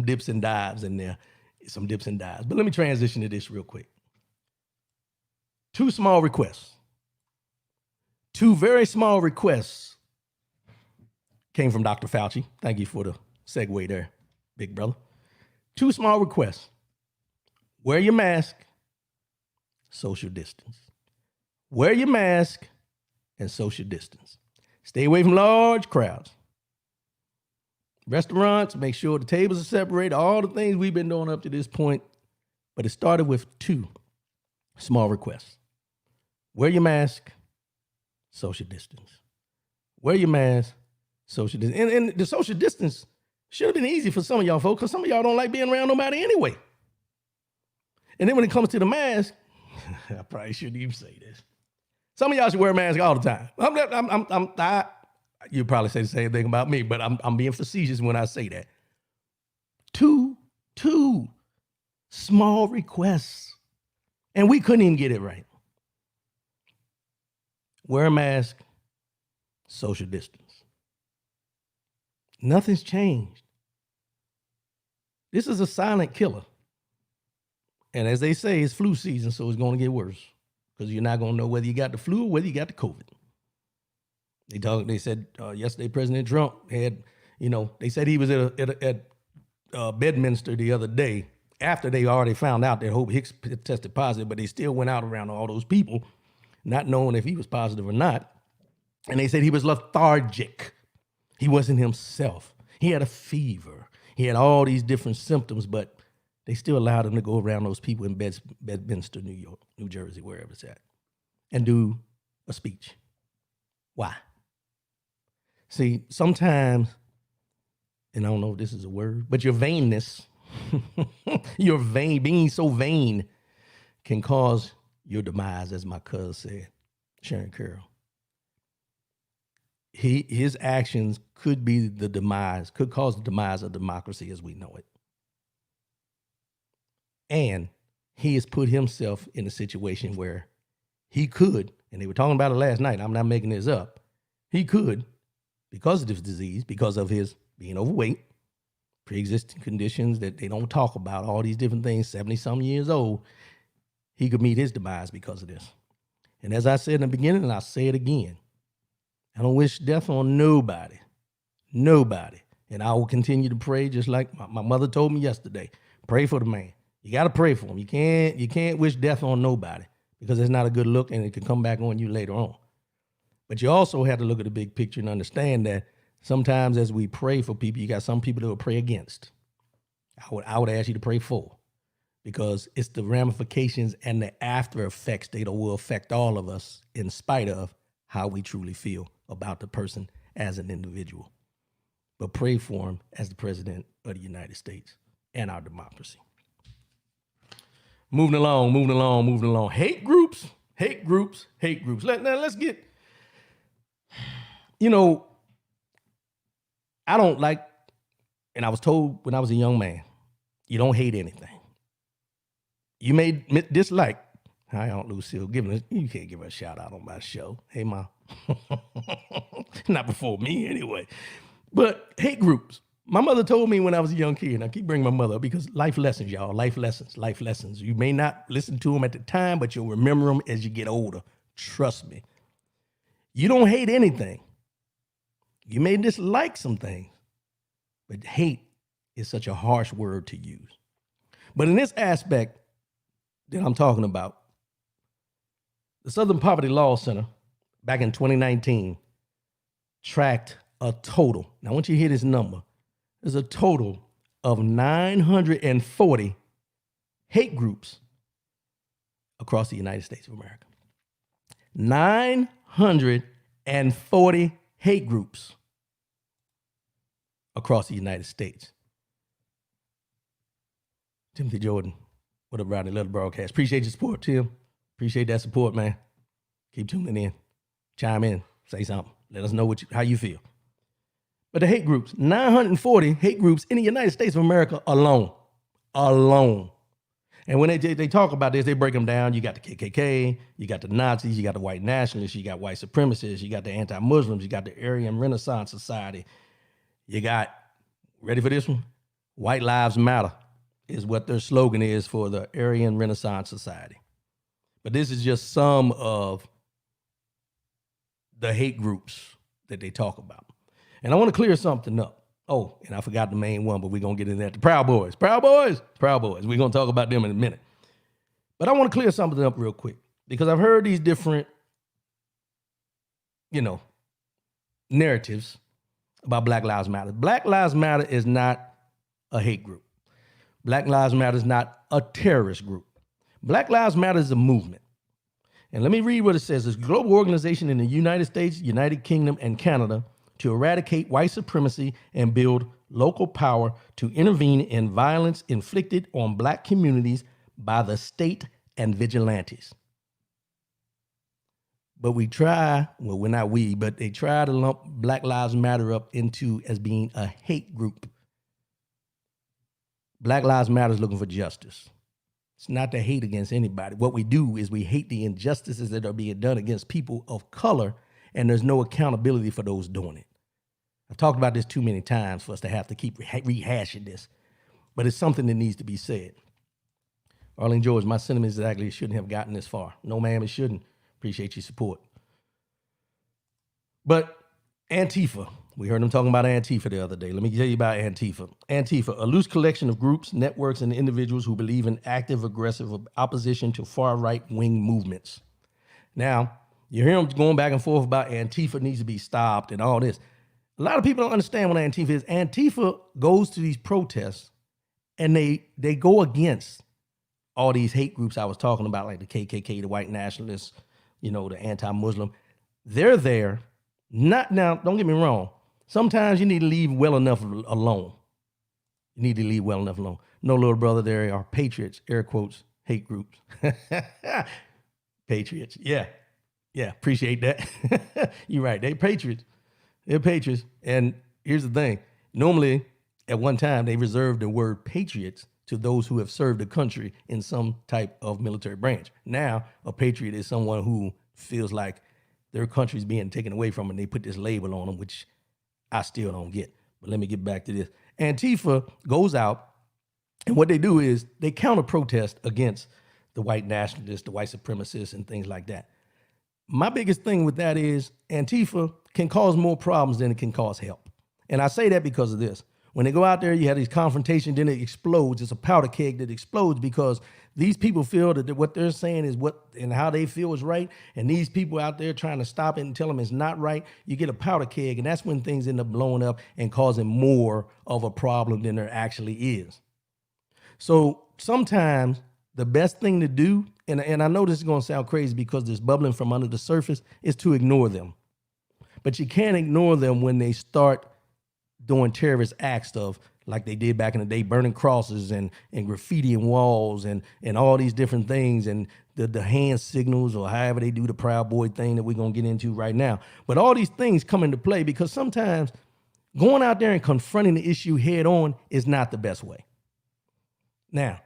dips and dives in there, some dips and dives. But let me transition to this real quick. Two very small requests came from Dr. Fauci. Thank you for the segue there, big brother. Two small requests. Wear your mask, social distance. Wear your mask and social distance. Stay away from large crowds. Restaurants, make sure the tables are separated, all the things we've been doing up to this point. But it started with two small requests. Wear your mask, social distance. Wear your mask, social distance. And the social distance should have been easy for some of y'all folks, because some of y'all don't like being around nobody anyway. And then when it comes to the mask, I probably shouldn't even say this. Some of y'all should wear a mask all the time. You probably say the same thing about me, but I'm being facetious when I say that. Two small requests, and we couldn't even get it right. Wear a mask, social distance. Nothing's changed. This is a silent killer. And as they say, it's flu season, so it's going to get worse, because you're not going to know whether you got the flu or whether you got the COVID. They said yesterday, President Trump had, they said he was at Bedminster the other day after they already found out that Hope Hicks tested positive, but they still went out around all those people, not knowing if he was positive or not. And they said he was lethargic. He wasn't himself. He had a fever. He had all these different symptoms, but they still allowed him to go around those people in Bedminster, New York, New Jersey, wherever it's at, and do a speech. Why? See, sometimes, and I don't know if this is a word, but your vainness, being so vain can cause your demise, as my cousin said, Sharon Carroll. His actions could cause the demise of democracy as we know it. And he has put himself in a situation where he could, and they were talking about it last night, I'm not making this up, he could, because of this disease, because of his being overweight, pre-existing conditions that they don't talk about, all these different things, 70-some years old, he could meet his demise because of this. And as I said in the beginning, and I'll say it again, I don't wish death on nobody. And I will continue to pray, just like my mother told me yesterday. Pray for the man. You got to pray for them. You can't wish death on nobody because it's not a good look and it can come back on you later on. But you also have to look at the big picture and understand that sometimes as we pray for people, you got some people that will pray against. I would ask you to pray for, because it's the ramifications and the after effects that will affect all of us in spite of how we truly feel about the person as an individual. But pray for him as the president of the United States and our democracy. Moving along. Hate groups. Let's get, I don't like, and I was told when I was a young man, you don't hate anything. You may dislike. Hi, Aunt Lucille. You can't give her a shout out on my show. Hey, Ma. Not before me, anyway. But hate groups. My mother told me when I was a young kid, and I keep bringing my mother up because life lessons, y'all. Life lessons. You may not listen to them at the time, but you'll remember them as you get older. Trust me. You don't hate anything. You may dislike some things, but hate is such a harsh word to use. But in this aspect that I'm talking about, the Southern Poverty Law Center back in 2019 tracked a total. Now, I want you to hear this number. There's a total of 940 hate groups across the United States of America. 940 hate groups across the United States. Timothy Jordan, what up, Rodney Little Broadcast? Appreciate your support, Tim. Appreciate that support, man. Keep tuning in. Chime in. Say something. Let us know how you feel. But the hate groups, 940 hate groups in the United States of America alone. And when they talk about this, they break them down. You got the KKK, you got the Nazis, you got the white nationalists, you got white supremacists, you got the anti-Muslims, you got the Aryan Renaissance Society. You got, ready for this one? White Lives Matter is what their slogan is for the Aryan Renaissance Society. But this is just some of the hate groups that they talk about. And I want to clear something up. Oh, and I forgot the main one, but we're going to get into that. The Proud Boys. We're going to talk about them in a minute. But I want to clear something up real quick because I've heard these different, narratives about Black Lives Matter. Black Lives Matter is not a hate group. Black Lives Matter is not a terrorist group. Black Lives Matter is a movement. And let me read what it says. It's a global organization in the United States, United Kingdom, and Canada to eradicate white supremacy and build local power to intervene in violence inflicted on Black communities by the state and vigilantes. But they try to lump Black Lives Matter up into as being a hate group. Black Lives Matter is looking for justice. It's not to hate against anybody. What we do is we hate the injustices that are being done against people of color, and there's no accountability for those doing it. I've talked about this too many times for us to have to keep rehashing this, but it's something that needs to be said. Arlene George, my sentiments exactly shouldn't have gotten this far. No, ma'am, it shouldn't. Appreciate your support. But Antifa, we heard them talking about Antifa the other day. Let me tell you about Antifa. Antifa, a loose collection of groups, networks, and individuals who believe in active, aggressive opposition to far right-wing movements. Now, you hear them going back and forth about Antifa needs to be stopped and all this. A lot of people don't understand what Antifa is. Antifa goes to these protests and they go against all these hate groups I was talking about, like the KKK, the white nationalists, the anti-Muslim. They're there. Not now, don't get me wrong. Sometimes you need to leave well enough alone. No, little brother, there are patriots, air quotes, hate groups. Patriots. Yeah. Appreciate that. You're right. They're patriots. And here's the thing. Normally, at one time, they reserved the word patriots to those who have served the country in some type of military branch. Now, a patriot is someone who feels like their country's being taken away from them, and they put this label on them, which I still don't get. But let me get back to this. Antifa goes out, and what they do is they counter-protest against the white nationalists, the white supremacists, and things like that. My biggest thing with that is Antifa can cause more problems than it can cause help. And I say that because of this. When they go out there, you have these confrontations, then it explodes. It's a powder keg that explodes because these people feel that what they're saying is what and how they feel is right. And these people out there trying to stop it and tell them it's not right. You get a powder keg, and that's when things end up blowing up and causing more of a problem than there actually is. So sometimes the best thing to do, and I know this is going to sound crazy because it's bubbling from under the surface, is to ignore them. But you can't ignore them when they start doing terrorist acts of like they did back in the day, burning crosses and graffitiing walls and all these different things and the hand signals or however they do the Proud Boy thing that we're going to get into right now. But all these things come into play because sometimes going out there and confronting the issue head on is not the best way. Now,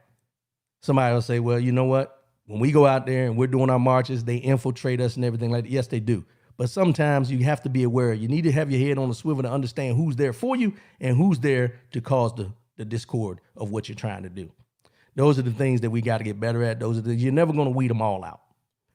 somebody will say, well, you know what? When we go out there and we're doing our marches, they infiltrate us and everything like that. Yes, they do. But sometimes you have to be aware. You need to have your head on the swivel to understand who's there for you and who's there to cause the discord of what you're trying to do. Those are the things that we got to get better at. You're never going to weed them all out.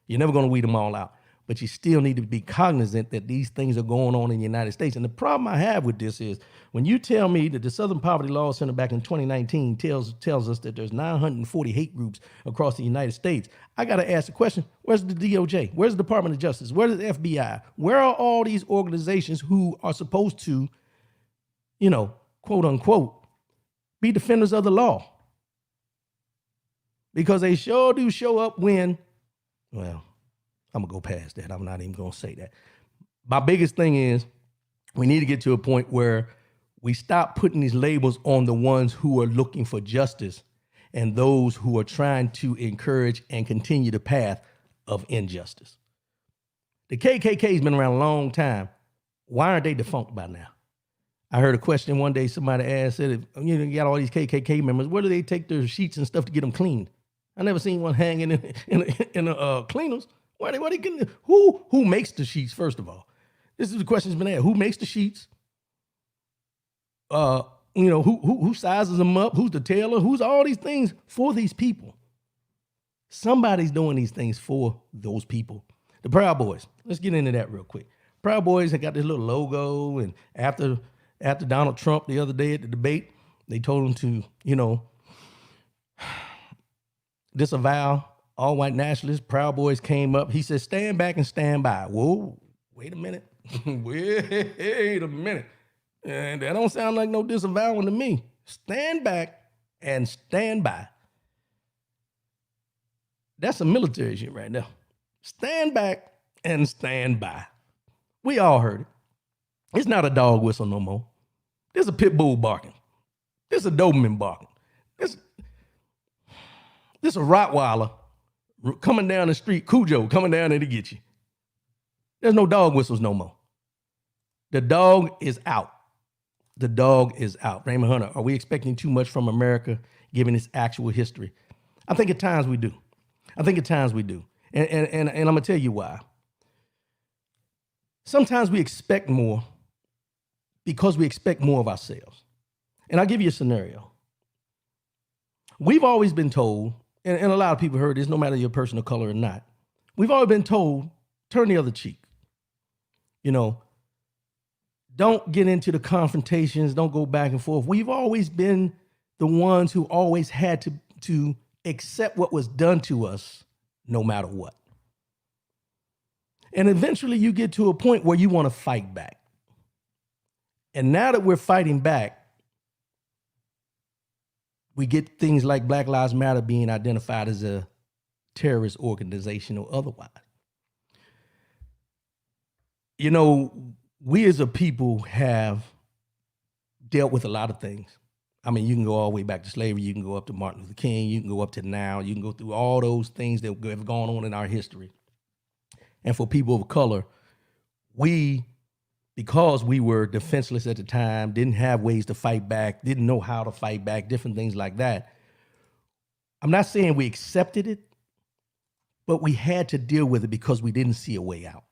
You're never going to weed them all out. But you still need to be cognizant that these things are going on in the United States. And the problem I have with this is when you tell me that the Southern Poverty Law Center back in 2019 tells us that there's 940 hate groups across the United States, I got to ask the question, where's the DOJ? Where's the Department of Justice? Where's the FBI? Where are all these organizations who are supposed to, quote unquote, be defenders of the law? Because they sure do show up when, well, I'm going to go past that. I'm not even going to say that. My biggest thing is we need to get to a point where we stop putting these labels on the ones who are looking for justice and those who are trying to encourage and continue the path of injustice. The KKK has been around a long time. Why aren't they defunct by now? I heard a question one day somebody asked, said, you got all these KKK members, where do they take their sheets and stuff to get them cleaned? I never seen one hanging in cleaners. Who makes the sheets, first of all? This is the question that's been asked. Who makes the sheets? Who sizes them up? Who's the tailor? Who's all these things for these people? Somebody's doing these things for those people. The Proud Boys. Let's get into that real quick. Proud Boys have got this little logo, and after Donald Trump the other day at the debate, they told him to, disavow all white nationalists. Proud Boys came up. He said, stand back and stand by. Whoa, wait a minute. Wait a minute. And that don't sound like no disavowing to me. Stand back and stand by. That's some military shit right now. Stand back and stand by. We all heard it. It's not a dog whistle no more. There's a pit bull barking. There's a Doberman barking. There's a Rottweiler coming down the street, Cujo coming down there to get you. There's no dog whistles no more. The dog is out. The dog is out. Raymond Hunter, are we expecting too much from America given its actual history? I think at times we do. And I'm going to tell you why. Sometimes we expect more because we expect more of ourselves. And I'll give you a scenario. We've always been told, and a lot of people heard this, no matter your personal color or not, we've always been told, turn the other cheek. Don't get into the confrontations. Don't go back and forth. We've always been the ones who always had to accept what was done to us no matter what. And eventually you get to a point where you want to fight back. And now that we're fighting back, we get things like Black Lives Matter being identified as a terrorist organization or otherwise. We as a people have dealt with a lot of things. I mean, you can go all the way back to slavery. You can go up to Martin Luther King. You can go up to now. You can go through all those things that have gone on in our history. And for people of color, because we were defenseless at the time, didn't have ways to fight back, didn't know how to fight back, different things like that. I'm not saying we accepted it, but we had to deal with it because we didn't see a way out.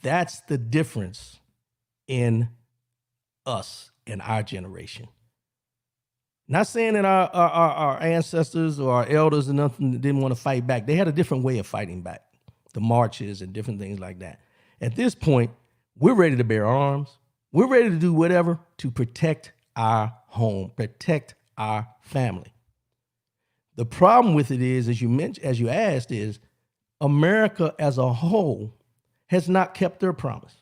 That's the difference in us and our generation. Not saying that our ancestors or our elders or nothing didn't want to fight back. They had a different way of fighting back, the marches and different things like that. At this point, we're ready to bear arms. We're ready to do whatever to protect our home, protect our family. The problem with it is, as you mentioned, as you asked, is America as a whole has not kept their promise.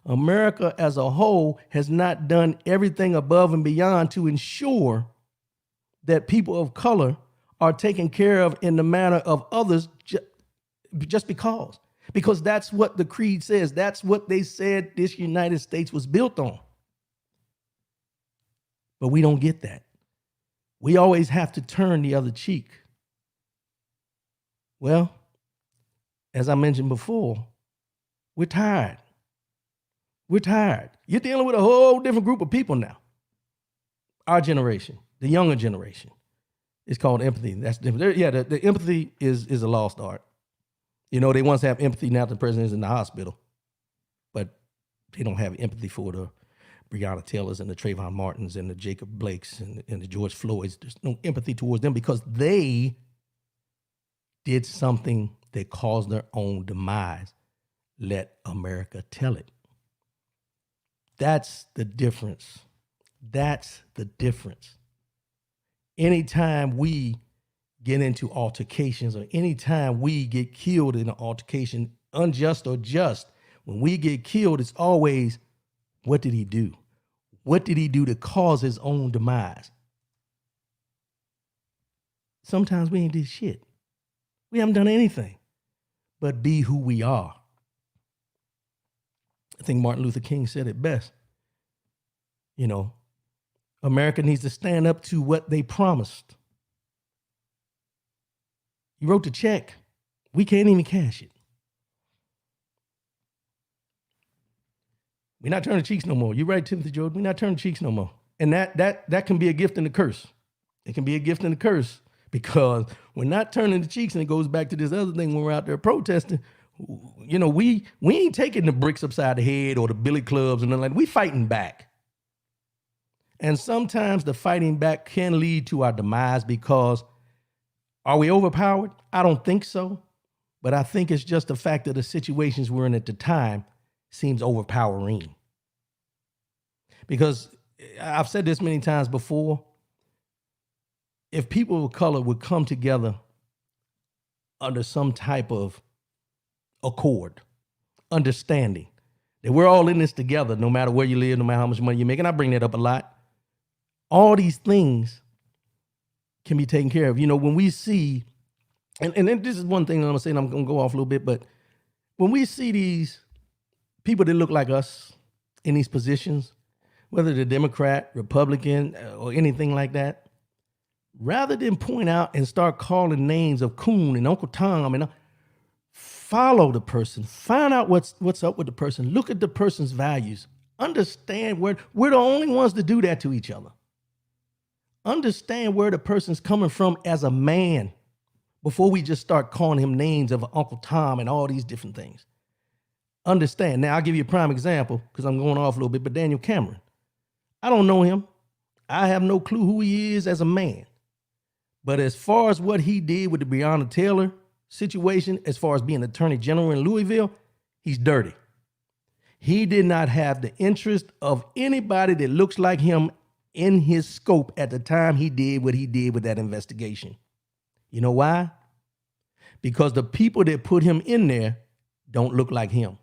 America as a whole has not done everything above and beyond to ensure that people of color are taken care of in the manner of others just because that's what the creed says. That's what they said this United States was built on. But we don't get that. We always have to turn the other cheek. Well, as I mentioned before, we're tired. We're tired. You're dealing with a whole different group of people now. Our generation, the younger generation. It's called empathy. That's different. Yeah, the empathy is a lost art. You know, they once have empathy now that the president is in the hospital, but they don't have empathy for the Breonna Taylors and the Trayvon Martins and the Jacob Blakes and the George Floyds. There's no empathy towards them because they did something that caused their own demise. Let America tell it. That's the difference. That's the difference. Anytime we get into altercations or anytime we get killed in an altercation, unjust or just, when we get killed, it's always, what did he do? What did he do to cause his own demise? Sometimes we ain't did shit. We haven't done anything but be who we are. I think Martin Luther King said it best. You know, America needs to stand up to what they promised. You wrote the check. We can't even cash it. We're not turning cheeks no more. You're right, Timothy Jordan. We're not turning cheeks no more. And that can be a gift and a curse. It can be a gift and a curse because we're not turning the cheeks, and it goes back to this other thing when we're out there protesting. You know, we ain't taking the bricks upside the head or the billy clubs and nothing like that. We fighting back. And sometimes the fighting back can lead to our demise because are we overpowered? I don't think so. But I think it's just the fact that the situations we're in at the time seems overpowering. Because I've said this many times before, if people of color would come together under some type of accord, understanding that we're all in this together, no matter where you live, no matter how much money you make, and I bring that up a lot, all these things can be taken care of. You know, when we see, and then this is one thing I'm gonna say, and I'm gonna go off a little bit, but when we see these people that look like us in these positions, whether they're Democrat, Republican, or anything like that, rather than point out and start calling names of Coon and Uncle Tom, and follow the person, find out what's up with the person, look at the person's values, understand we're the only ones to do that to each other. Understand where the person's coming from as a man before we just start calling him names of Uncle Tom and all these different things. Understand. Now, I'll give you a prime example because I'm going off a little bit, but Daniel Cameron. I don't know him. I have no clue who he is as a man. But as far as what he did with the Breonna Taylor situation, as far as being Attorney General in Louisville, he's dirty. He did not have the interest of anybody that looks like him in his scope at the time he did what he did with that investigation. You know why? Because the people that put him in there don't look like him.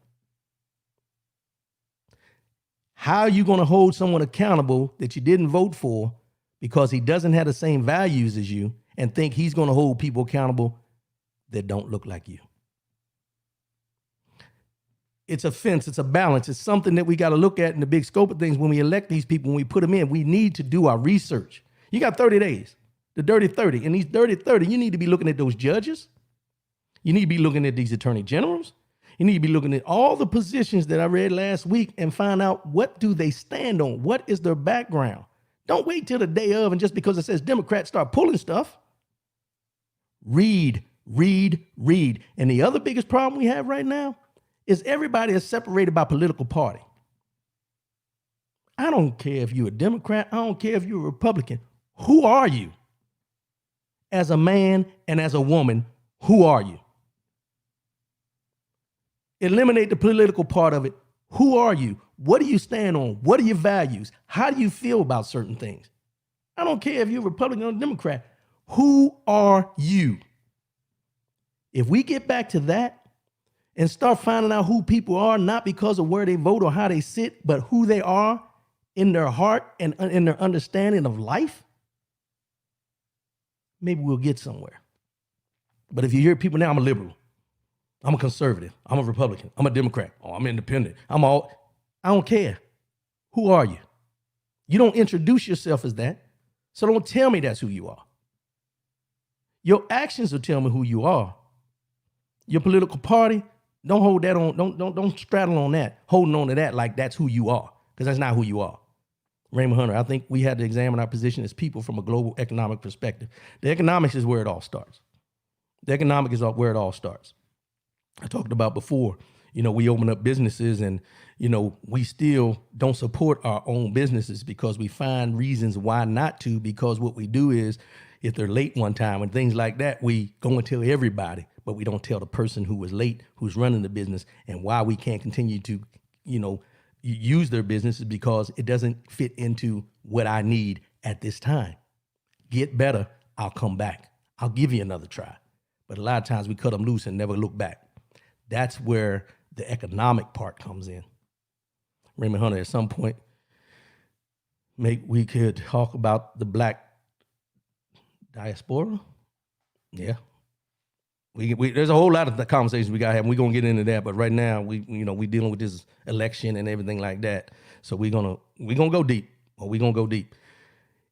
How are you going to hold someone accountable that you didn't vote for because he doesn't have the same values as you and think he's going to hold people accountable that don't look like you? It's a fence. It's a balance. It's something that we got to look at in the big scope of things. When we elect these people, when we put them in, we need to do our research. You got 30 days, the dirty 30. And these dirty 30, you need to be looking at those judges. You need to be looking at these attorney generals. You need to be looking at all the positions that I read last week and find out what do they stand on? What is their background? Don't wait till the day of and just because it says Democrats start pulling stuff. Read. And the other biggest problem we have right now is everybody is separated by political party. I don't care if you're a Democrat. I don't care if you're a Republican. Who are you? As a man and as a woman, who are you? Eliminate the political part of it. Who are you? What do you stand on? What are your values? How do you feel about certain things? I don't care if you're Republican or Democrat. Who are you? If we get back to that and start finding out who people are, not because of where they vote or how they sit, but who they are in their heart and in their understanding of life, maybe we'll get somewhere. But if you hear people now, I'm a liberal, I'm a conservative, I'm a Republican, I'm a Democrat, oh, I'm independent, I don't care. Who are you? You don't introduce yourself as that, so don't tell me that's who you are. Your actions will tell me who you are. Your political party, don't hold that on, don't straddle on that, holding on to that like that's who you are, because that's not who you are. Raymond Hunter, I think we had to examine our position as people from a global economic perspective. The economics is where it all starts. The economic is where it all starts. I talked about before, we open up businesses and, we still don't support our own businesses because we find reasons why not to, because what we do is if they're late one time and things like that, we go and tell everybody, but we don't tell the person who was late, who's running the business, and why we can't continue to, use their businesses because it doesn't fit into what I need at this time. Get better, I'll come back. I'll give you another try. But a lot of times we cut them loose and never look back. That's where the economic part comes in. Raymond Hunter, at some point, we could talk about the Black diaspora. Yeah. There's a whole lot of the conversations we got to have. We're going to get into that. But right now, we dealing with this election and everything like that. So we're going to go deep.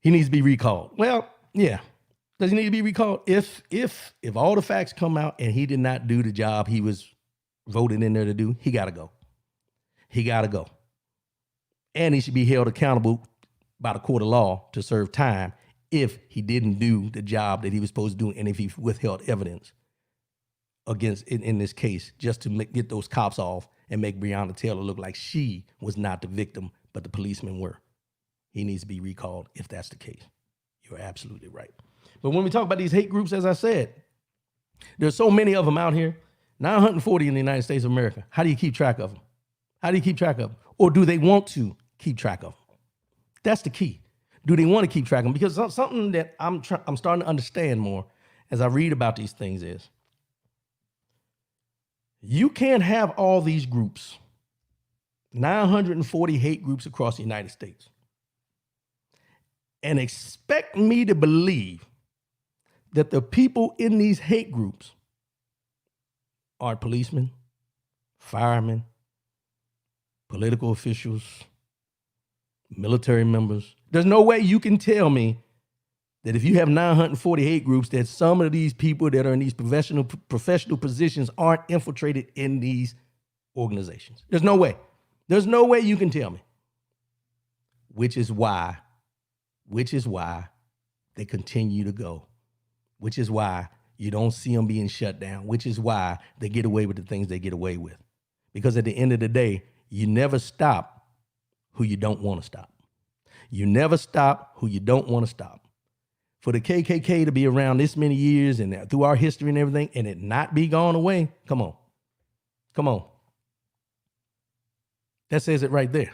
He needs to be recalled. Well, yeah. Does he need to be recalled? If all the facts come out and he did not do the job he was voted in there to do, he got to go. He got to go. And he should be held accountable by the court of law to serve time if he didn't do the job that he was supposed to do and if he withheld evidence against in this case, just to get those cops off and make Breonna Taylor look like she was not the victim, but the policemen were. He needs to be recalled if that's the case. You're absolutely right. But when we talk about these hate groups, as I said, there's so many of them out here, 940 in the United States of America. How do you keep track of them? How do you keep track of them? Or do they want to keep track of them? That's the key. Do they want to keep track of them? Because something that I'm starting to understand more as I read about these things is, you can't have all these groups, 940 hate groups across the United States, and expect me to believe that the people in these hate groups are policemen, firemen, political officials, military members. There's no way you can tell me that if you have 948 groups, that some of these people that are in these professional positions aren't infiltrated in these organizations. There's no way. There's no way you can tell me. Which is why they continue to go. Which is why you don't see them being shut down. Which is why they get away with the things they get away with. Because at the end of the day, you never stop who you don't want to stop. You never stop who you don't want to stop. For the KKK to be around this many years and through our history and everything and it not be gone away, come on. That says it right there.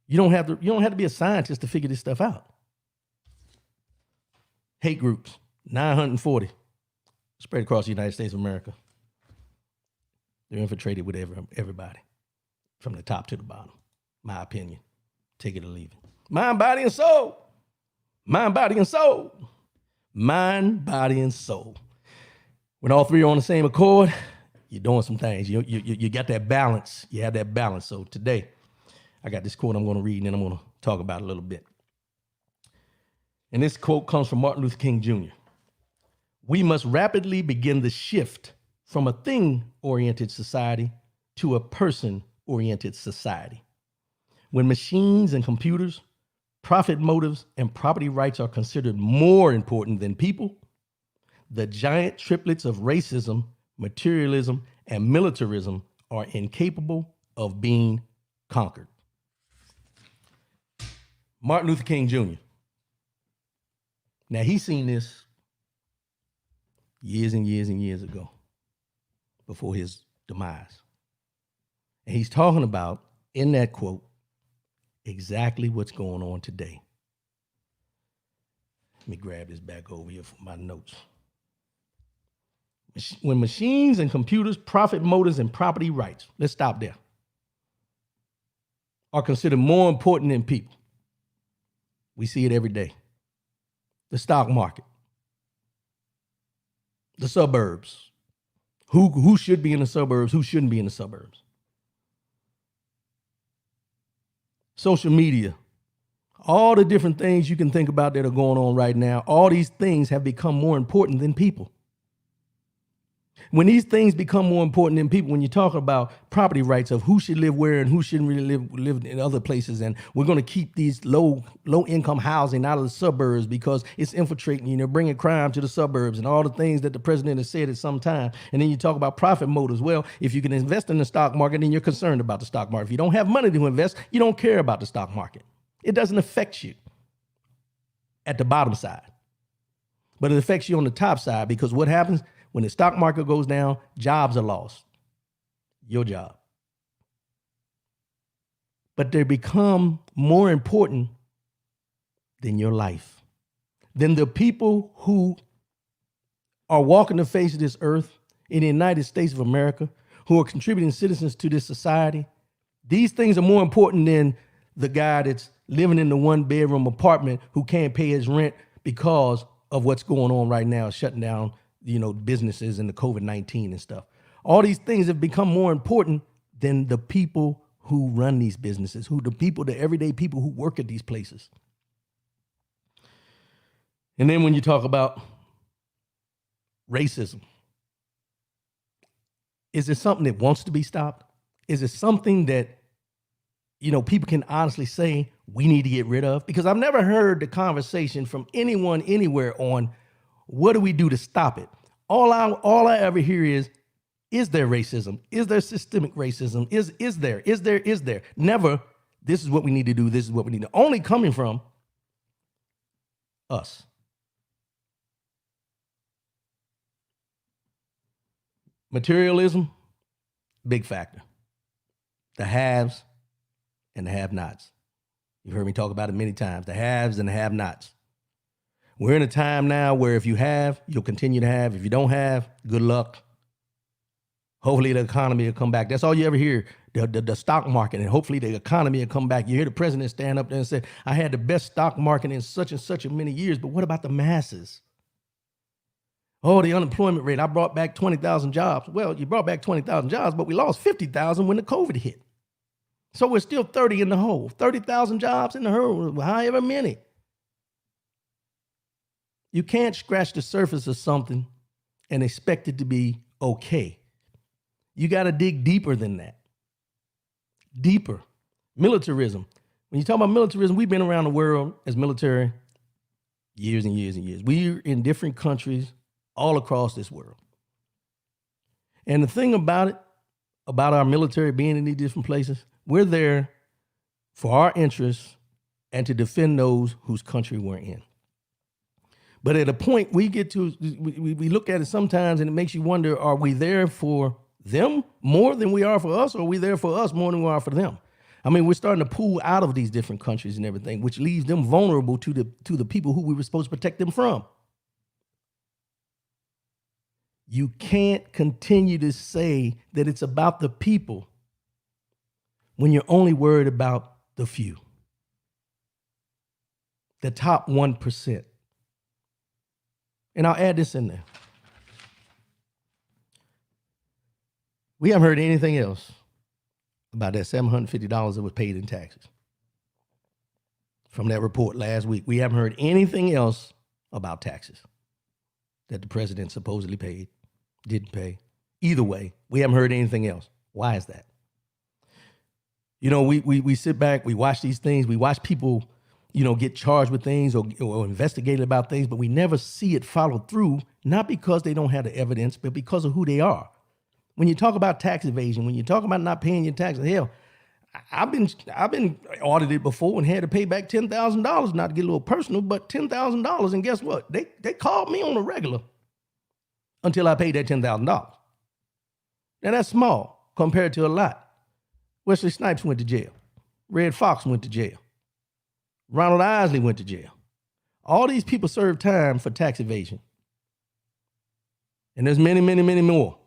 You don't have to be a scientist to figure this stuff out. Hate groups, 940, spread across the United States of America. They're infiltrated with everybody, from the top to the bottom. My opinion. Take it or leave it. Mind, body, and soul. Mind, body, and soul. Mind, body, and soul. When all three are on the same accord, you're doing some things. You got that balance. You have that balance. So today, I got this quote I'm going to read, and then I'm going to talk about it a little bit. And this quote comes from Martin Luther King Jr. We must rapidly begin the shift from a thing-oriented society to a person-oriented society. When machines and computers, profit motives, and property rights are considered more important than people, the giant triplets of racism, materialism, and militarism are incapable of being conquered. Martin Luther King Jr. Now, he's seen this years and years and years ago, before his demise. And he's talking about in that quote exactly what's going on today. Let me grab this back over here for my notes. When machines and computers, profit motives, and property rights, let's stop there, are considered more important than people. We see it every day. The stock market, the suburbs, who should be in the suburbs, who shouldn't be in the suburbs. Social media, all the different things you can think about that are going on right now, all these things have become more important than people. When these things become more important than people, when you talk about property rights of who should live where and who shouldn't really live in other places, and we're going to keep these low income housing out of the suburbs because it's infiltrating, bringing crime to the suburbs and all the things that the president has said at some time. And then you talk about profit motives. Well, if you can invest in the stock market, then you're concerned about the stock market. If you don't have money to invest, you don't care about the stock market. It doesn't affect you at the bottom side, but it affects you on the top side, because what happens when the stock market goes down? Jobs are lost. Your job. But they become more important than your life, than the people who are walking the face of this earth in the United States of America, who are contributing citizens to this society. These things are more important than the guy that's living in the 1-bedroom apartment who can't pay his rent because of what's going on right now, shutting down businesses and the COVID-19 and stuff. All these things have become more important than the people who run these businesses, the everyday people who work at these places. And then when you talk about racism, is it something that wants to be stopped? Is it something that, people can honestly say we need to get rid of? Because I've never heard the conversation from anyone anywhere on what do we do to stop it. All I ever hear is there racism? Is there systemic racism? Is there? Never, this is what we need to do. This is what we need to. Only coming from us. Materialism, big factor. The haves and the have-nots. You've heard me talk about it many times. The haves and the have-nots. We're in a time now where if you have, you'll continue to have. If you don't have, good luck. Hopefully the economy will come back. That's all you ever hear, the stock market, and hopefully the economy will come back. You hear the president stand up there and say, I had the best stock market in such and such many years, but what about the masses? Oh, the unemployment rate, I brought back 20,000 jobs. Well, you brought back 20,000 jobs, but we lost 50,000 when the COVID hit. So we're still 30 in the hole, 30,000 jobs in the hole, however many. You can't scratch the surface of something and expect it to be okay. You got to dig deeper than that. Deeper. Militarism. When you talk about militarism, we've been around the world as military years and years and years. We're in different countries all across this world. And the thing about it, about our military being in these different places, we're there for our interests and to defend those whose country we're in. But at a point we get to, we look at it sometimes and it makes you wonder, are we there for them more than we are for us, or are we there for us more than we are for them? I mean, we're starting to pull out of these different countries and everything, which leaves them vulnerable to the people who we were supposed to protect them from. You can't continue to say that it's about the people when you're only worried about the few, the top 1%. And I'll add this in there. We haven't heard anything else about that $750 that was paid in taxes from that report last week. We haven't heard anything else about taxes that the president supposedly paid, didn't pay. Either way, we haven't heard anything else. Why is that? We sit back, we watch these things, we watch people, get charged with things or investigated about things, but we never see it followed through, not because they don't have the evidence, but because of who they are. When you talk about tax evasion, when you talk about not paying your taxes, hell, I've been audited before and had to pay back $10,000, not to get a little personal, but $10,000. And guess what? They called me on the regular until I paid that $10,000. Now that's small compared to a lot. Wesley Snipes went to jail. Red Fox went to jail. Ronald Isley went to jail. All these people served time for tax evasion. And there's many, many, many more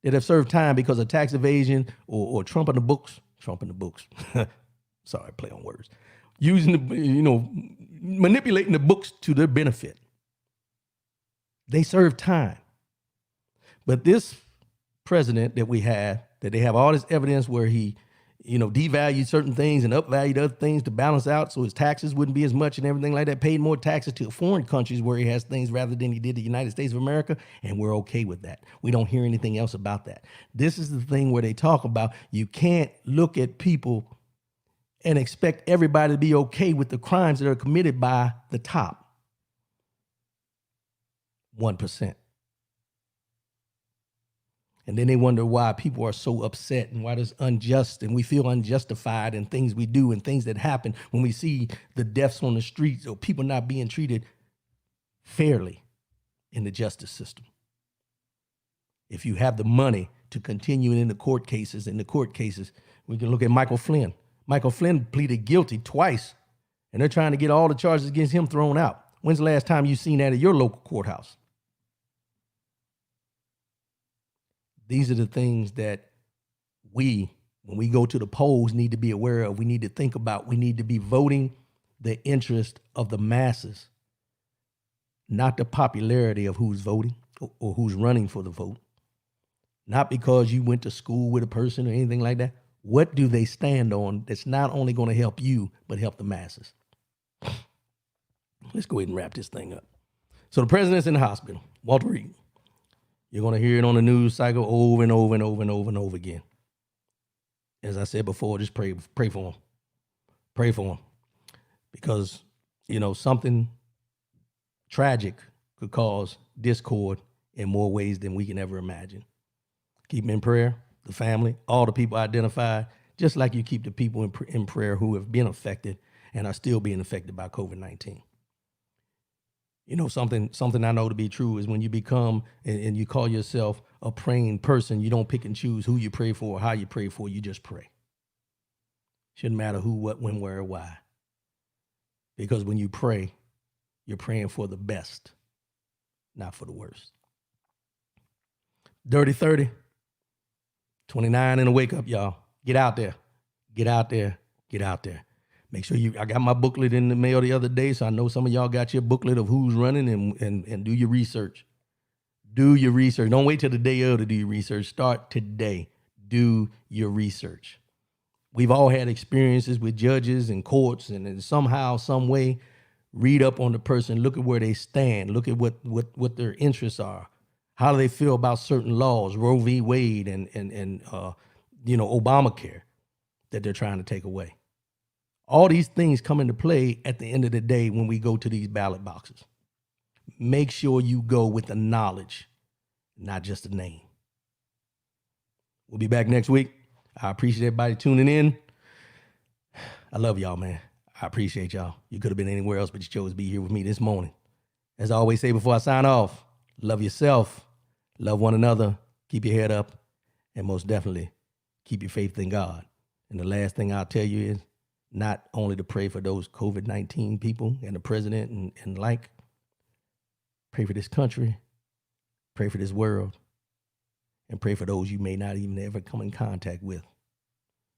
that have served time because of tax evasion or Trump in the books. Trump in the books. Sorry, play on words. Using the, manipulating the books to their benefit. They serve time. But this president that we have, that they have all this evidence where he, devalued certain things and upvalued other things to balance out so his taxes wouldn't be as much and everything like that, paid more taxes to foreign countries where he has things rather than he did the United States of America, and we're okay with that. We don't hear anything else about that. This is the thing where they talk about you can't look at people and expect everybody to be okay with the crimes that are committed by the top 1%. And then they wonder why people are so upset and why there's unjust and we feel unjustified in things we do and things that happen when we see the deaths on the streets or people not being treated fairly in the justice system. If you have the money to continue in the court cases, we can look at Michael Flynn. Michael Flynn pleaded guilty twice, and they're trying to get all the charges against him thrown out. When's the last time you seen that at your local courthouse? These are the things that we, when we go to the polls, need to be aware of. We need to think about. We need to be voting the interest of the masses, not the popularity of who's voting or who's running for the vote. Not because you went to school with a person or anything like that. What do they stand on that's not only going to help you, but help the masses? Let's go ahead and wrap this thing up. So the president's in the hospital, Walter Reed. You're going to hear it on the news cycle over and over and over and over and over again. As I said before, just pray for him. Pray for him. Because, something tragic could cause discord in more ways than we can ever imagine. Keep him in prayer, the family, all the people identified, just like you keep the people in prayer who have been affected and are still being affected by COVID-19. Something I know to be true is when you become and you call yourself a praying person, you don't pick and choose who you pray for or how you pray for, you just pray. Shouldn't matter who, what, when, where, or why. Because when you pray, you're praying for the best, not for the worst. Dirty 30, 29 and a wake up, y'all. Get out there. Get out there. Get out there. Make sure I got my booklet in the mail the other day, so I know some of y'all got your booklet of who's running and do your research. Do your research. Don't wait till the day of to do your research. Start today. Do your research. We've all had experiences with judges and courts, and somehow, some way, read up on the person, look at where they stand, look at what their interests are. How do they feel about certain laws, Roe v. Wade and Obamacare that they're trying to take away. All these things come into play at the end of the day when we go to these ballot boxes. Make sure you go with the knowledge, not just the name. We'll be back next week. I appreciate everybody tuning in. I love y'all, man. I appreciate y'all. You could have been anywhere else, but you chose to be here with me this morning. As I always say before I sign off, love yourself, love one another, keep your head up, and most definitely keep your faith in God. And the last thing I'll tell you is, not only to pray for those COVID-19 people and the president and pray for this country, pray for this world, and pray for those you may not even ever come in contact with,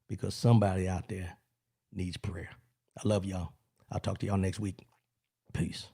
because somebody out there needs prayer. I love y'all. I'll talk to y'all next week. Peace.